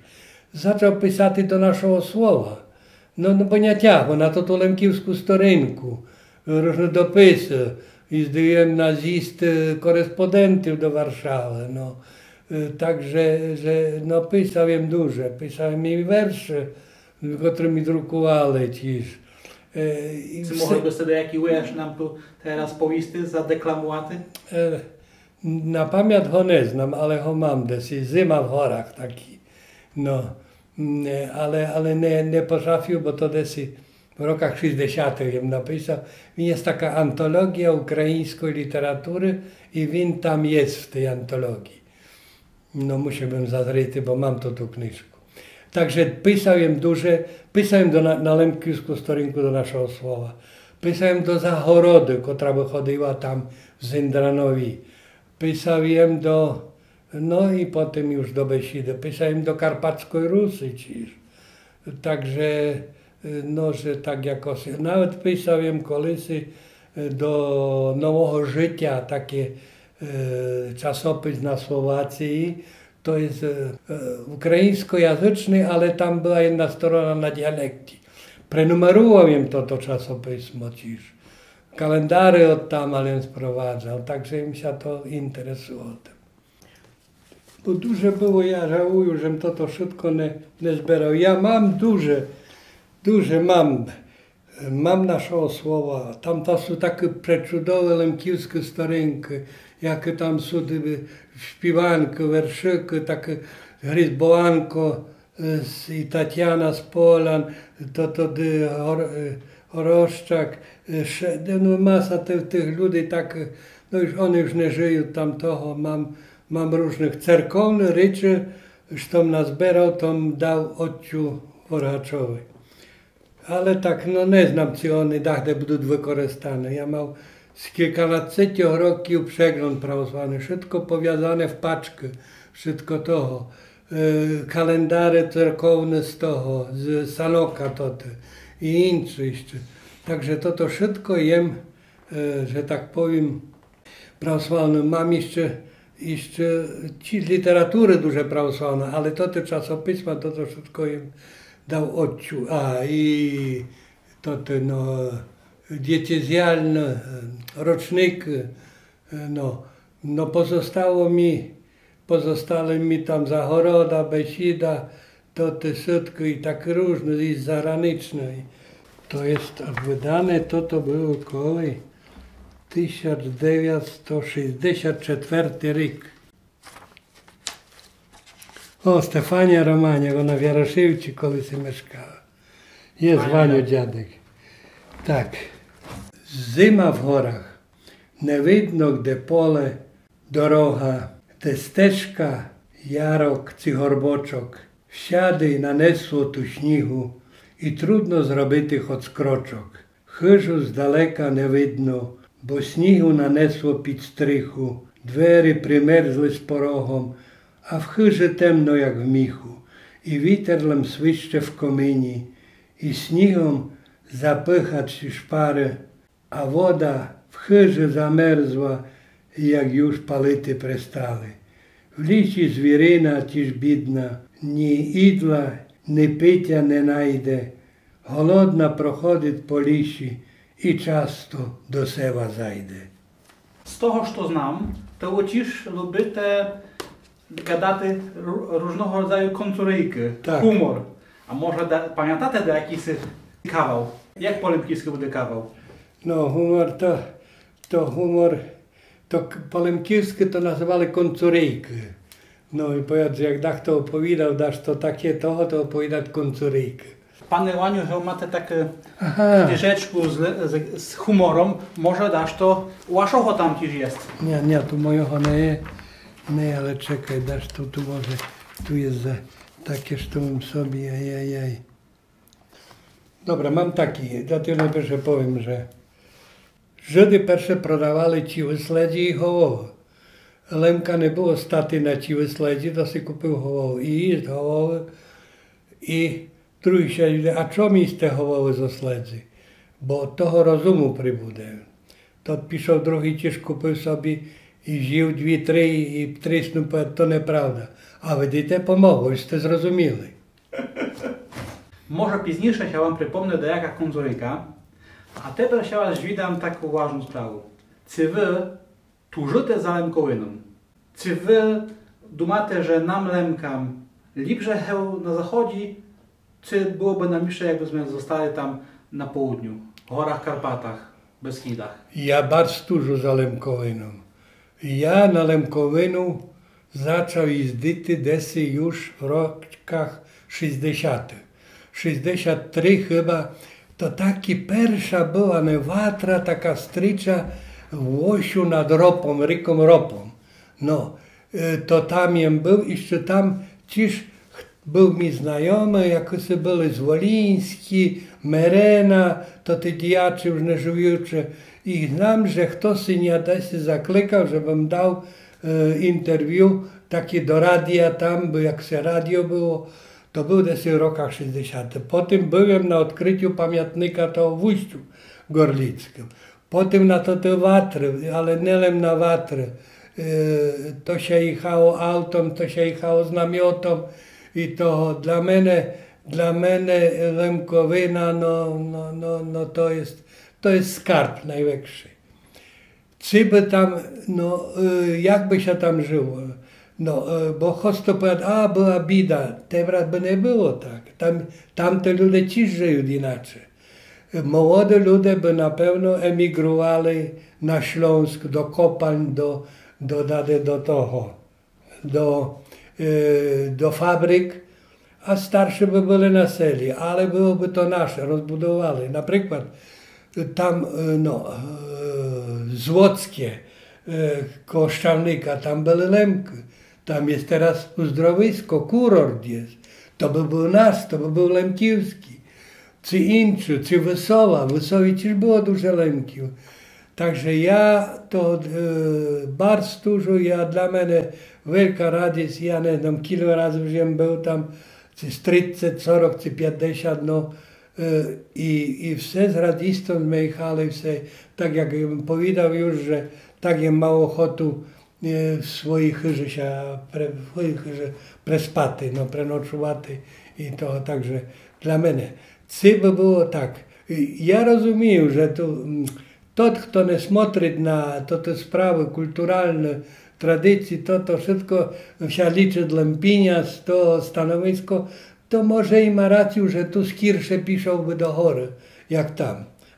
zaczął pisać do naszego słowa. No bo nie ciało, na to lemkiwską storynku, różne dopisy. I zdjąłem na list korespondentów do Warszawy. No. Także, że pisałem dużo, pisałem i wiersze, które mi drukowali ciż. Czy mogliby sobie jaki ujesz nam tu teraz powisty zadeklamowaty? Na pamięć go nie znam, ale go mam desi, Zima w Horach taki. No, ale nie potrafił, bo to desi w rokach 60. jem napisał. Jest taka antologia ukraińskiej literatury i win tam jest w tej antologii. No musiałbym zazryty, bo mam to tu kniżku. Także pisałem pisałem na lemkiwską storynku do naszego słowa. Pisałem do Zachorody, która wychodziła tam w Zindranowi. Pisałem no i potem już do Besidy. Pisałem do Karpackiej Rusy. Także no, że tak jakoś, nawet pisałem kolisy do Nowego Życia, takie czasopis na Słowacji. To jest ukraińskojęzyczny, ale tam była jedna strona na dialekcie. Prenumerowałem to czasopismo ciż. Kalendary od tam, ale sprowadzał, także mi się to interesowało. Bo duże było, ja żałuję, że to szybko nie zbierał. Ja mam duże mam naszego słowa. Tam to są takie przecudowne lemkiwskie storynki, jakie tam są śpiewanki, werszyki, takie Gryzbołanko i Tatiana z Polan, Horoszczak, no masa tych ludzi takich, no już one już nie żyją tam toho, mam różnych cerkownych rzeczy, że nazbierał, to dał odciu Oraczowej. Ale tak, no nie znam, czy one dachne będą wykorzystane. Ja mam z kilkunastu roków przegląd prawosławny, wszystko powiązane w paczkę, wszystko toho. Kalendary cerkowne z toho, z Sanoka i inne jeszcze. Także to wszystko jem, że tak powiem, prawosławne. Mam jeszcze literatury duże prawosławne, ale to te czasopisma, to wszystko jem dał odciu. I diecezjalne roczniki, no pozostale mi tam Zachoroda, Besida, to te wszystko i tak różne, i zagraniczne. To jest wydane, to było około 1964 rok. O, Stefania Romaniak, ona w Jaroszewci kiedyś mieszkała. Jest Waniu dziadek. Tak. Zima w Horach. Nie widno, gdzie pole, doroga, te steczka, jarok czy horboczok. Всяди нанесло ту снігу, і трудно зробити хоч крочок. Хижу здалека не видно, бо снігу нанесло під стриху, двері примерзли з порогом, а в хижі темно, як в міху, і вітер лем свище в комині, і снігом запихать шпари, а вода в хижі замерзла, як юж палити перестали. В лісі звірина тіж бідна, ні ідла, ні пиття не найде, голодна проходить по лісі і часто до села зайде. Z того, що знам, to ocisz lubite gadати różnego rodzaju koncuryjki, Tak. humor. A może pamiętacie do jakiś kawał? Jak po lemkівськи буде kawał? No humor to po lemkівськи to nazywali koncurejki. No i powiedz, jak dach to opowiadał, dasz to takie to opowiadać koncurejki. Panie Łaniu, że macie takie Aha. kniżeczku z humorem, może dasz to łaszocho tam też jest. Nie, tu mojego nie, ale czekaj, dasz to, tu może, tu jest takie, że bym sobie, jaj. Dobra, mam taki, dlatego najpierw powiem, że Żydy pierwsze prodawali ciły sledzi i hołowy. Lemka nie było staty na ciły sledzi, to sobie kupił hołowy i jest hołowy i drugi się, a czemu mi te hołowy ze sledzi? Bo toho rozumu przybudę. To piszą drugi też kupił sobie i żył 2-3 i trysnął, to nieprawda. A widzicie, pomogło, żeście zrozumieli. Może pізніше я вам припомню деяка концурийка, а тепер ще вас віддам таку важну справу. Чи ви тужите за лемковином? Чи ви думаєте, що нам лемкам ліпше на заході, чи було б нам більше, якби ми zostali там на południu, w горах Карпатах, Beskidach? Ja bardzo dużo za Lemkowiną. Ja na Lemkowinu zaczął jeździć desy już w rokach 60. 63 chyba, to taki pierwsza była watra, taka strycza w Łosiu nad ropą, ryką ropą. No, to tam jem był, jeszcze tam ciż był mi znajomy, jakoś byli z Woliński, Merena, to te diaczy już nie żyjące. I znam, że ktoś nie się zaklekał, żebym dał interwiu takie do radia tam, bo jak się radio było, to był w rokach 60. Potem byłem na odkryciu pamiętnika to w Ujściu Gorlickim. Potem na to te watry, ale nie lem na watry. To się jechało autem, to się jechało z namiotą i to dla mnie Lemkowina, no to jest skarb największy. Czy by tam, no jakby się tam żyło? No, bo chosto powiada, była bida, teraz by nie było tak. Tamte ludzie też żyją inaczej. Młode ludzie by na pewno emigrowali na Śląsk, do kopalń, do fabryk, a starsi by byli na seli, ale byłoby to nasze, rozbudowali. Na przykład tam, Złockie, koło Szczalnika, tam były Lemki. Tam jest teraz uzdrowisko, kurort jest. To by był nasz, to by był Lemkiewski. Czy Inczy, czy Wysowa. W Wysowie też było dużo Lemkiów. Także ja to bardzo dużo, dla mnie wielka radość. Ja nie wiem, kilka razy już był tam, czy 30, 40, czy 50, no. I все z radistą jechali, tak jak powiedział już, że tak jem mało ochotu w swoich chyży się prespaty, no prenocowaty i to także dla mnie. Czy by było tak? Ja rozumiem, że to, kto nie смотрит na te sprawy kulturalne, tradycji, to wszystko się liczy dla Lempinia, to stanowisko, to może i ma rację, że tu skiersze piszą do góry, jak tam.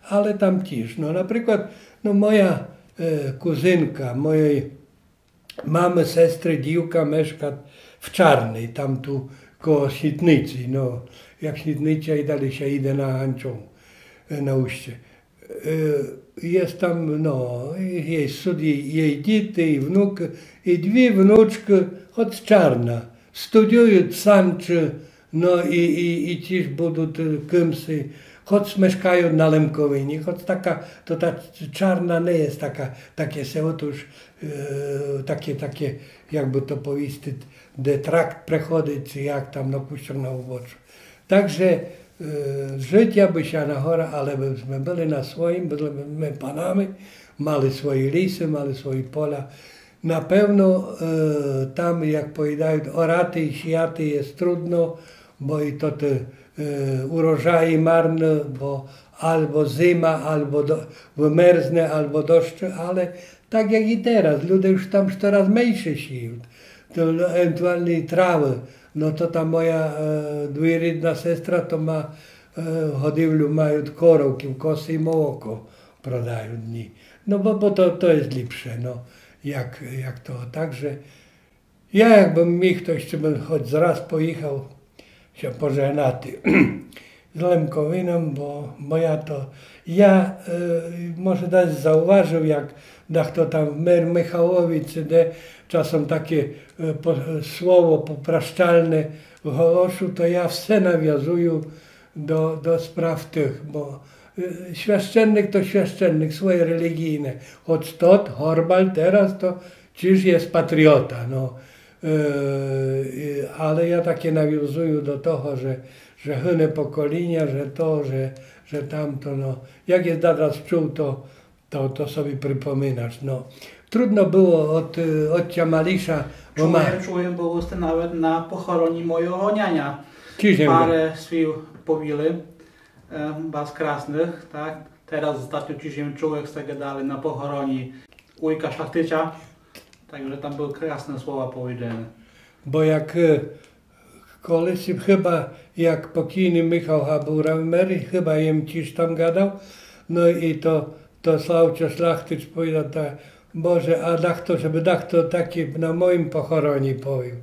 Ale tam też. No na przykład, moja kuzynka, mojej mamy, sestry, dziewka mieszka w Czarnej, tam tu koło Świdnicy. No, jak Świdnica i dalej się idzie na Hanczą, na Uście. Jest tam, jej dzieci i wnuk, i dwie wnuczki od Czarna. studiują sanczy, no i też będą kymsy, choć mieszkają na Lemkowinie, choć to ta czarna nie jest takie seło, to już takie, jakby to powiedzieć, de trakt przechodzi, czy jak tam na Puszczach na uboczu. Także życia by się na chora, ale byśmy byli na swoim, byliśmy panami, mali swoje lisy, mali swoje pola. Na pewno tam, jak powiadają, oraty i siaty jest trudno, bo i to te urożaje marne, bo albo zima, albo wymerzne, albo deszcze, ale tak jak i teraz, ludzie już tam coraz mniejsze sił. To ewentualnie trawy, no to ta moja dwujedna sestra to ma hodowlę, mają korowki, kosy i mołoko prodają dni. No bo to jest lepsze, no jak to. Także ja jakbym mi ktoś, czy bym choć raz pojechał się pożegnati z Lemkowiną, bo ja może też zauważył, jak to tam mer Michałowic, czasem takie słowo popraszczalne w Holoszu, to ja wse nawiązuję do spraw tych, bo świeszczennik to świeszczennik, swoje religijne. Choć Horbal teraz to czyż jest patriota, no. Ale ja takie nawiązuję do tego, że hynne pokolenia, że tamto, no. Jak jest teraz czuł, to sobie przypominasz, no. Trudno było od Malisza. Czułem, bo jestem nawet na pochoronie mojego niania. Parę swił powili, bardzo krasnych, tak. Teraz ostatnio ciśniemy czułek z tego dalej na pochoronie ujka Szlachtycia. Także tam były krasne słowa powiedziane. Bo jak koleś chyba, jak pokojny Michał Habura-Mery, chyba jem ciż tam gadał, no i to Sławcio Szlachtycz powiedział tak, Boże, a żeby to takie na moim pochoronie powiem.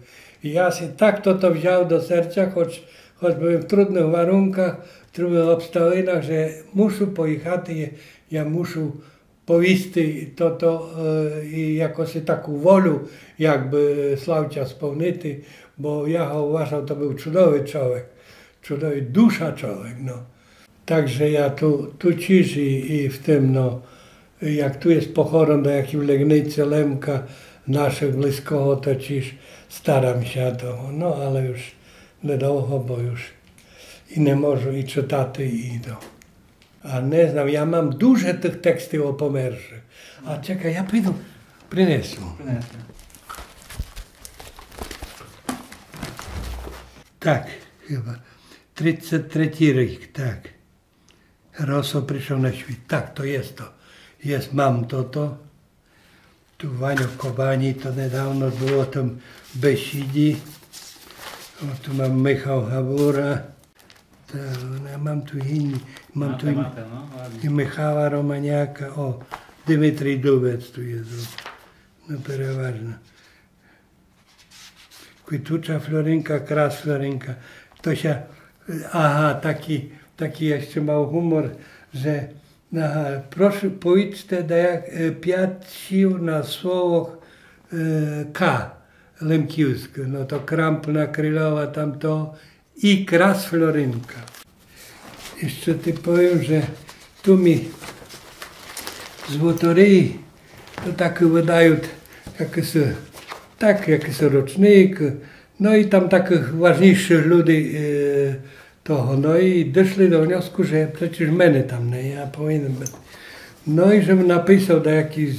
I ja się tak to wziął do serca, choć byłem w trudnych warunkach, w trudnych obstawinach, że muszę pojechać, ja muszę powisty i jakoś taką wolę jakby Sławcia spełnity, bo ja uważał, to był cudowny człowiek, cudowny dusza człowiek, no. Także ja tu ciż i w tym, no, jak tu jest pochoron do jakiej Legnicy Lemka naszych blisko, to ciż staram się to, no ale już niedługo, bo już i nie może i czytać i to. A nie znam, ja mam duże tych tekstów o Pomerze. A czekaj, ja pójdę, przyniosę. Tak, chyba. 33 rok, tak. Rosso przyszedł na świat. Tak, to jest to. Mam to. Tu Wanio Kobani, to niedawno było tam Besidi. O, tu mam Michał Habura. Ja mam tu inni. Mam tu i Michała Romaniaka. O, Dymytrij Dubec tu jest. No przeważnie. Kwitucza Florynka, Kras Florynka. To się, taki jeszcze mały humor, że proszę pójdźcie do jak 5 sił na słowach K Lemkiewskie. No to Kramplna, Krylowa, tamto i Kras Florynka. Jeszcze ty powiem, że tu mi z Wotoryi to tak wydają jakieś roczniki, no i tam takich ważniejszych ludzi no i doszli do wniosku, że przecież mnie tam nie, ja powinienem być. No i żebym napisał do jakiejś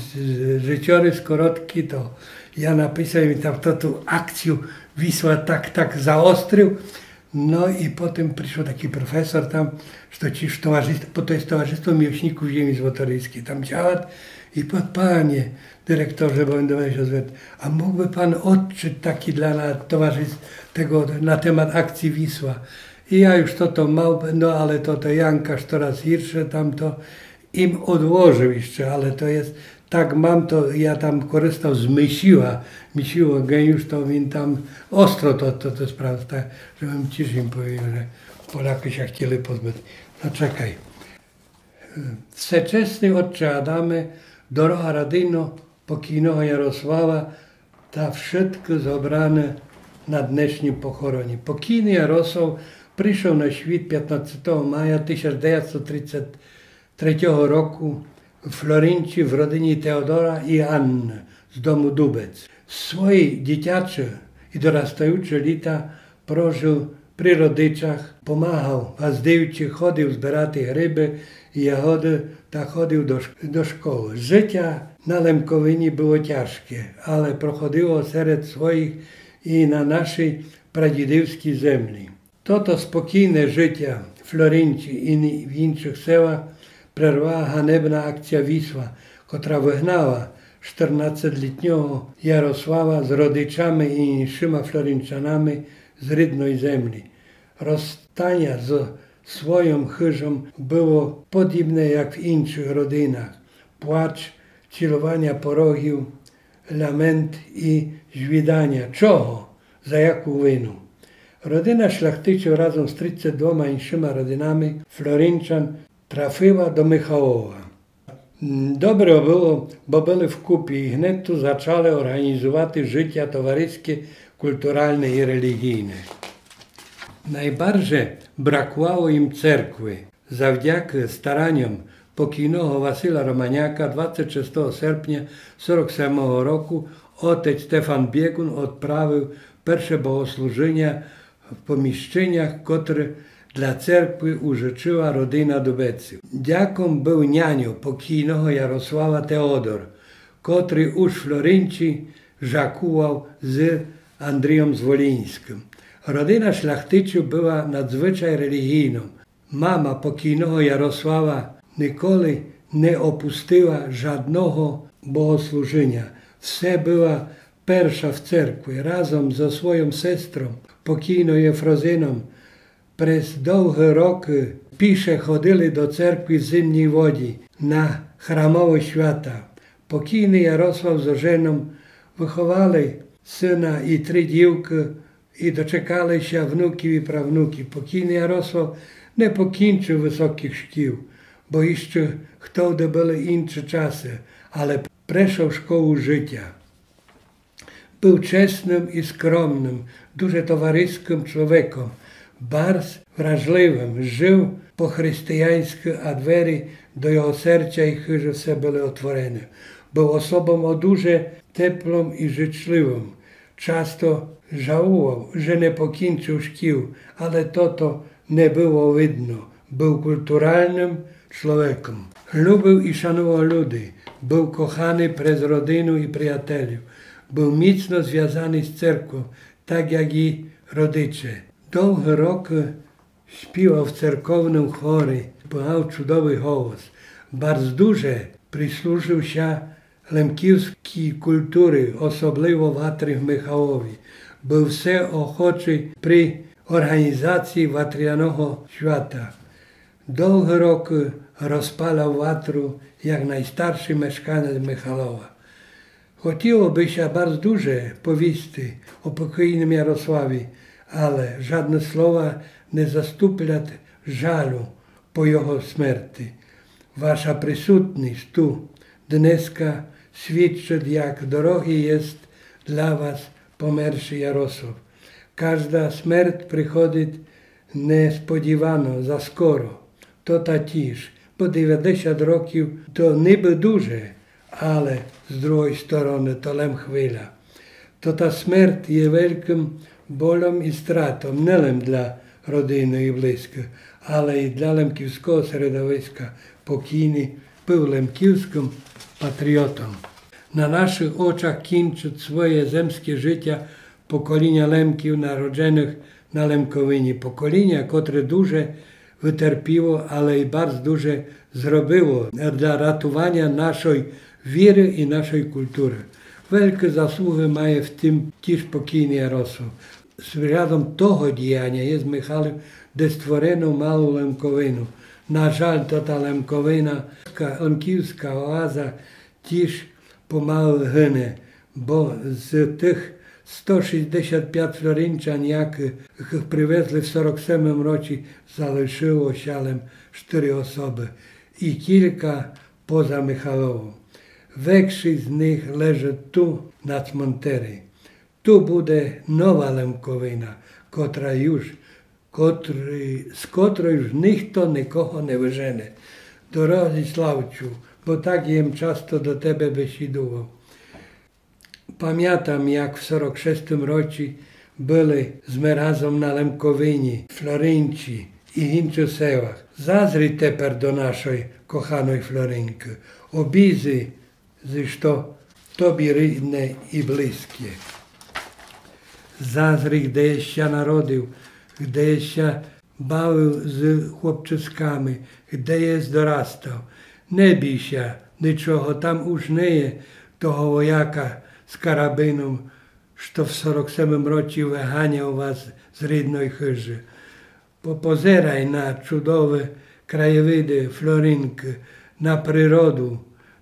życiorys korotki, to ja napisałem i tam tu akcję Wisła tak zaostrzył. No i potem przyszedł taki profesor tam, że to ci towarzystwo, bo to jest Towarzystwo Miłośników Ziemi Złotoryjskiej, tam działa i panie dyrektorze, bo będę się zwrócił, a mógłby pan odczyć taki dla towarzystw tego na temat akcji Wisła. I ja już to mał, no ale to Jankasz coraz hirsze tamto im odłożył jeszcze, ale to jest, tak mam to, ja tam korzystał z Mysiła geniusz, to mi tam ostro to sprawdza, tak, żebym ciż im powiedział, że Polacy się chcieli pozbyć. No czekaj. Всечесний Отче Адаме, дорога родино, покійного Jarosława, ta wszystko zebrane na dnešním pochoronie. Pokojny Jarosław przyszedł na świat 15 maja 1933 roku w Florencji w rodzinie Teodora i Anny z domu Dubec. Swoje dzieciacze i dorastające lata przeżył przy rodzicach, pomagał gazdівці, chodził zbierać ryby i jagody, ta chodził do szkoły. Życie na Lemkowinie było ciężkie, ale prochodziło wśród swoich i na naszej pradziadowskiej ziemi. To spokojne życie w Florencji i w innych sełach przerwała hanebna akcja Wisła, która wygnała 14-letniego Jarosława z rodzicami i innymi Florenczanami z rydnej ziemi. Rozstanie z swoją chyżą było podobne jak w innych rodzinach. Płacz, cilowania porogił, lament i żwidania. Czego? Za jaką winą? Rodzina szlachtycza razem z 32 innymi rodzinami Florenczan trafiła do Michałowa. Dobre było, bo byli w kupie i wnet tu zaczęli organizować życie towarzyskie, kulturalne i religijne. Najbardziej brakowało im cerkwy. Zawdzięki staraniom pokojnego Wasyla Romaniaka 26 sierpnia 1947 roku ojciec Stefan Biegun odprawił pierwsze bogosłużenia w pomieszczeniach, które dla cerkwy użyczyła rodzina Dubeców. Dziaką był nianio pokojnego Jarosława Teodor, który już w Florencji żakował z Andrzejem Zwolińskim. Rodzina szlachtyców była nadzwyczaj religijną. Mama pokojnego Jarosława nigdy nie opuściła żadnego bogosłużenia. Wse była pierwsza w cerkwi, razem ze swoją siostrą, pokojną Jefrozyną. Przez długie roki pisze chodzili do cerkwi w zimnej wodzie na chramowe święta. Pokojny Jarosław z żoną wychowali syna i 3 dziewki i doczekali się wnuki i prawnuki. Pokojny Jarosław nie pokończył wysokich szkół, bo jeszcze wtedy były inne czasy, ale przeszedł szkołę życia. Był czesnym i skromnym, дуже towarzyskim człowiekiem, bardzo wrażliwym, żył po chrześcijańsku, a drzwi do jego serca i chyży wse były otworzone. Był osobą o duże teplą i życzliwą. Często żałował, że nie pokończył szkół, ale to nie było widno. Był kulturalnym człowiekiem. Lubił i szanował ludzi. Był kochany przez rodzinę i przyjaciół. Był mocno związany z cerkwią, tak jak i rodzice. Długie roki śpiewał w cerkownym chorze, miał cudowy głos. Bardzo dużo przysłużył się lemkiewskiej kultury, osobliwie watry w Michałowie. Był wse ochoczy przy organizacji watrianego świata. Długie roki rozpalał watru jak najstarszy mieszkaniec Michalowa. Chciałoby się bardzo dużo powieści o pokojnym Jarosławie, ale żadne słowa nie zastąpią żalu po jego śmierci. Wasza przysutność tu dneska świadczy, jak drogi jest dla was pomerszy Jarosław. Każda śmierć przychodzi niespodziewanie, za skoro. To ta cisz, bo 90 roków to niby duże, ale z drugiej strony to lem chwila. To ta śmierć jest wielkim bolem i stratą, nie tylko dla rodziny i bliskich, ale i dla lemkiewskiego środowiska. Pokojny był lemkiewskim patriotą. Na naszych oczach kończy swoje ziemskie życie pokolenia Lemkiów narodzonych na Lemkowinie. Pokolenia, które dużo wyterpiło, ale i bardzo dużo zrobiło dla ratowania naszej wiary i naszej kultury. Wielkie zasługi ma w tym też pokojny Jarosław. Śladem tego działania jest Michał, gdzie stworzono małą Lemkowinę. Na żal to ta Lemkowina, lemkiewska oaza też pomału hynie, bo z tych 165 Florenczan, jakich przywieźli w 1947 roku, zaliczyło się 4 osoby i kilka poza Michałową. Większość z nich leży tu na cmentarzu. Tu буде нова Лемковина, з котрої ж ніхто нікого не вижене. Дорогий Славчу, бо так їм часто до тебе бесідував. Pamiętam, jak w 46 roku byli my razem na Lemkowinie, Florynci i інших селах. Зазрі тепер до нашої коханої Флоринки. Обізи, що тобі рідне і близьке. Зазрі, де я ще народив, де я ще бавив з хлопчиськами, де я дорастав. Не бійся, нічого, там уж не є того вояка з карабином, що в 47 році виганяв вас з рідної хижі. Позирай на чудові краєвиди Флоринки, на природу,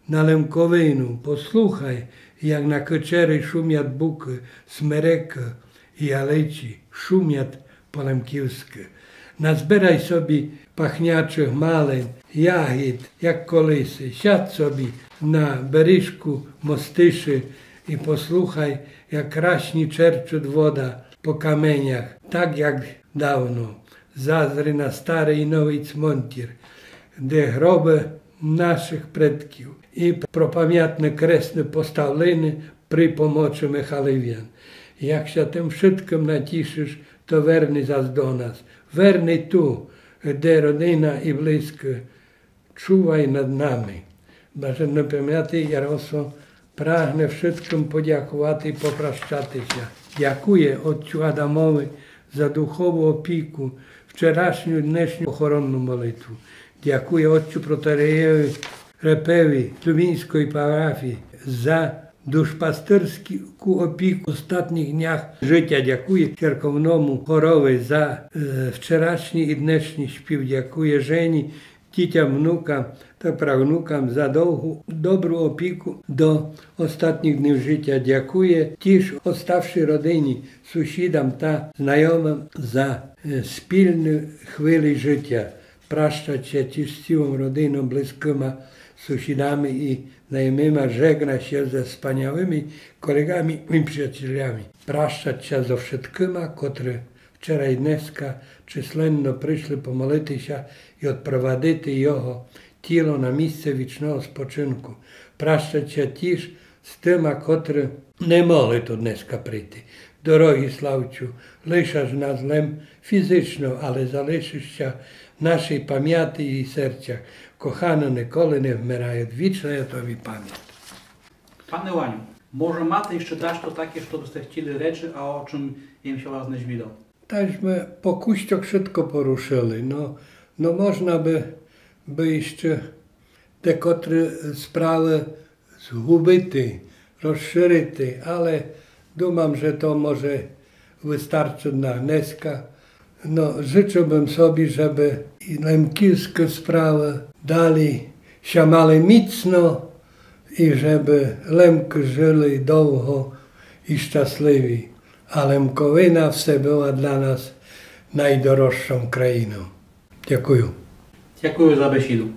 на Лемковину. Послухай, як на кочері шумять буки, смереки і алечі, шумять по-лемківськи. Назбирай собі пахнячих малин, ягід, як колиси. Сядь собі на бережку мостиші і послухай, як крашні черчуть вода по каменях, так як давно. Зазри на старий і новий цмонтір, де гроби наших предків і про пам'ятне кресне поставлені при помочі Михалив'ян. Якщо тим wszystkim натішиш, то верни зас до нас. Верни ту, де родина і близько. Чувай над нами. Блаженно пам'ятий Ярослав прагне wszystkim подякувати і попрощатися. Дякує отцю Адамові за духову опіку, вчорашню і днешню охоронну молитву. Дякує отцю протоієрею Репеві Лубінської парафії за душпастирську опіку в останніх днях життя. Дякує церковному хорові за вчорашній і днешній спів. Дякує жені, дітям, внукам та правнукам за довгу, добру опіку до останніх днів життя. Дякує тіж оставшій родині, сусідам та знайомим за спільні хвилі життя. Прощаться тіж з цілою родиною, близькими sąsiadami i znajomymi, żegna się ze wspaniałymi kolegami i przyjaciółmi. Praszczać się ze wszystkimi, którzy wczoraj dneska численno прийшли помолитися і odprowadzити його тіло на місце вічного спочинку. Пращаться ті ж з тими, котрі не могли тут днеска прийти. Дорогий Славчу, лишаш нас злем фізично, але залишишся в нашій пам'яті і серцях. Кохано ніколи не вмирають. Вічна я тобі пам'ять. Panie Łaniu, może macie jeszcze dać to takie, co byście chcieli rzeczy, a o czym im się was nie widział? Taśmy po kuściach wszystko poruszyli. No można by jeszcze te kotry sprawy zgubić, rozszerzyć, ale думam, że to może wystarczy na dneska. No, życzyłbym sobie, żeby i lemkowskie sprawy dali się male mocno i żeby Lemki żyli długo i szczęśliwi. A Lemkowina все była dla nas najdroższą krainą. Dziękuję. Dziękuję za besidu.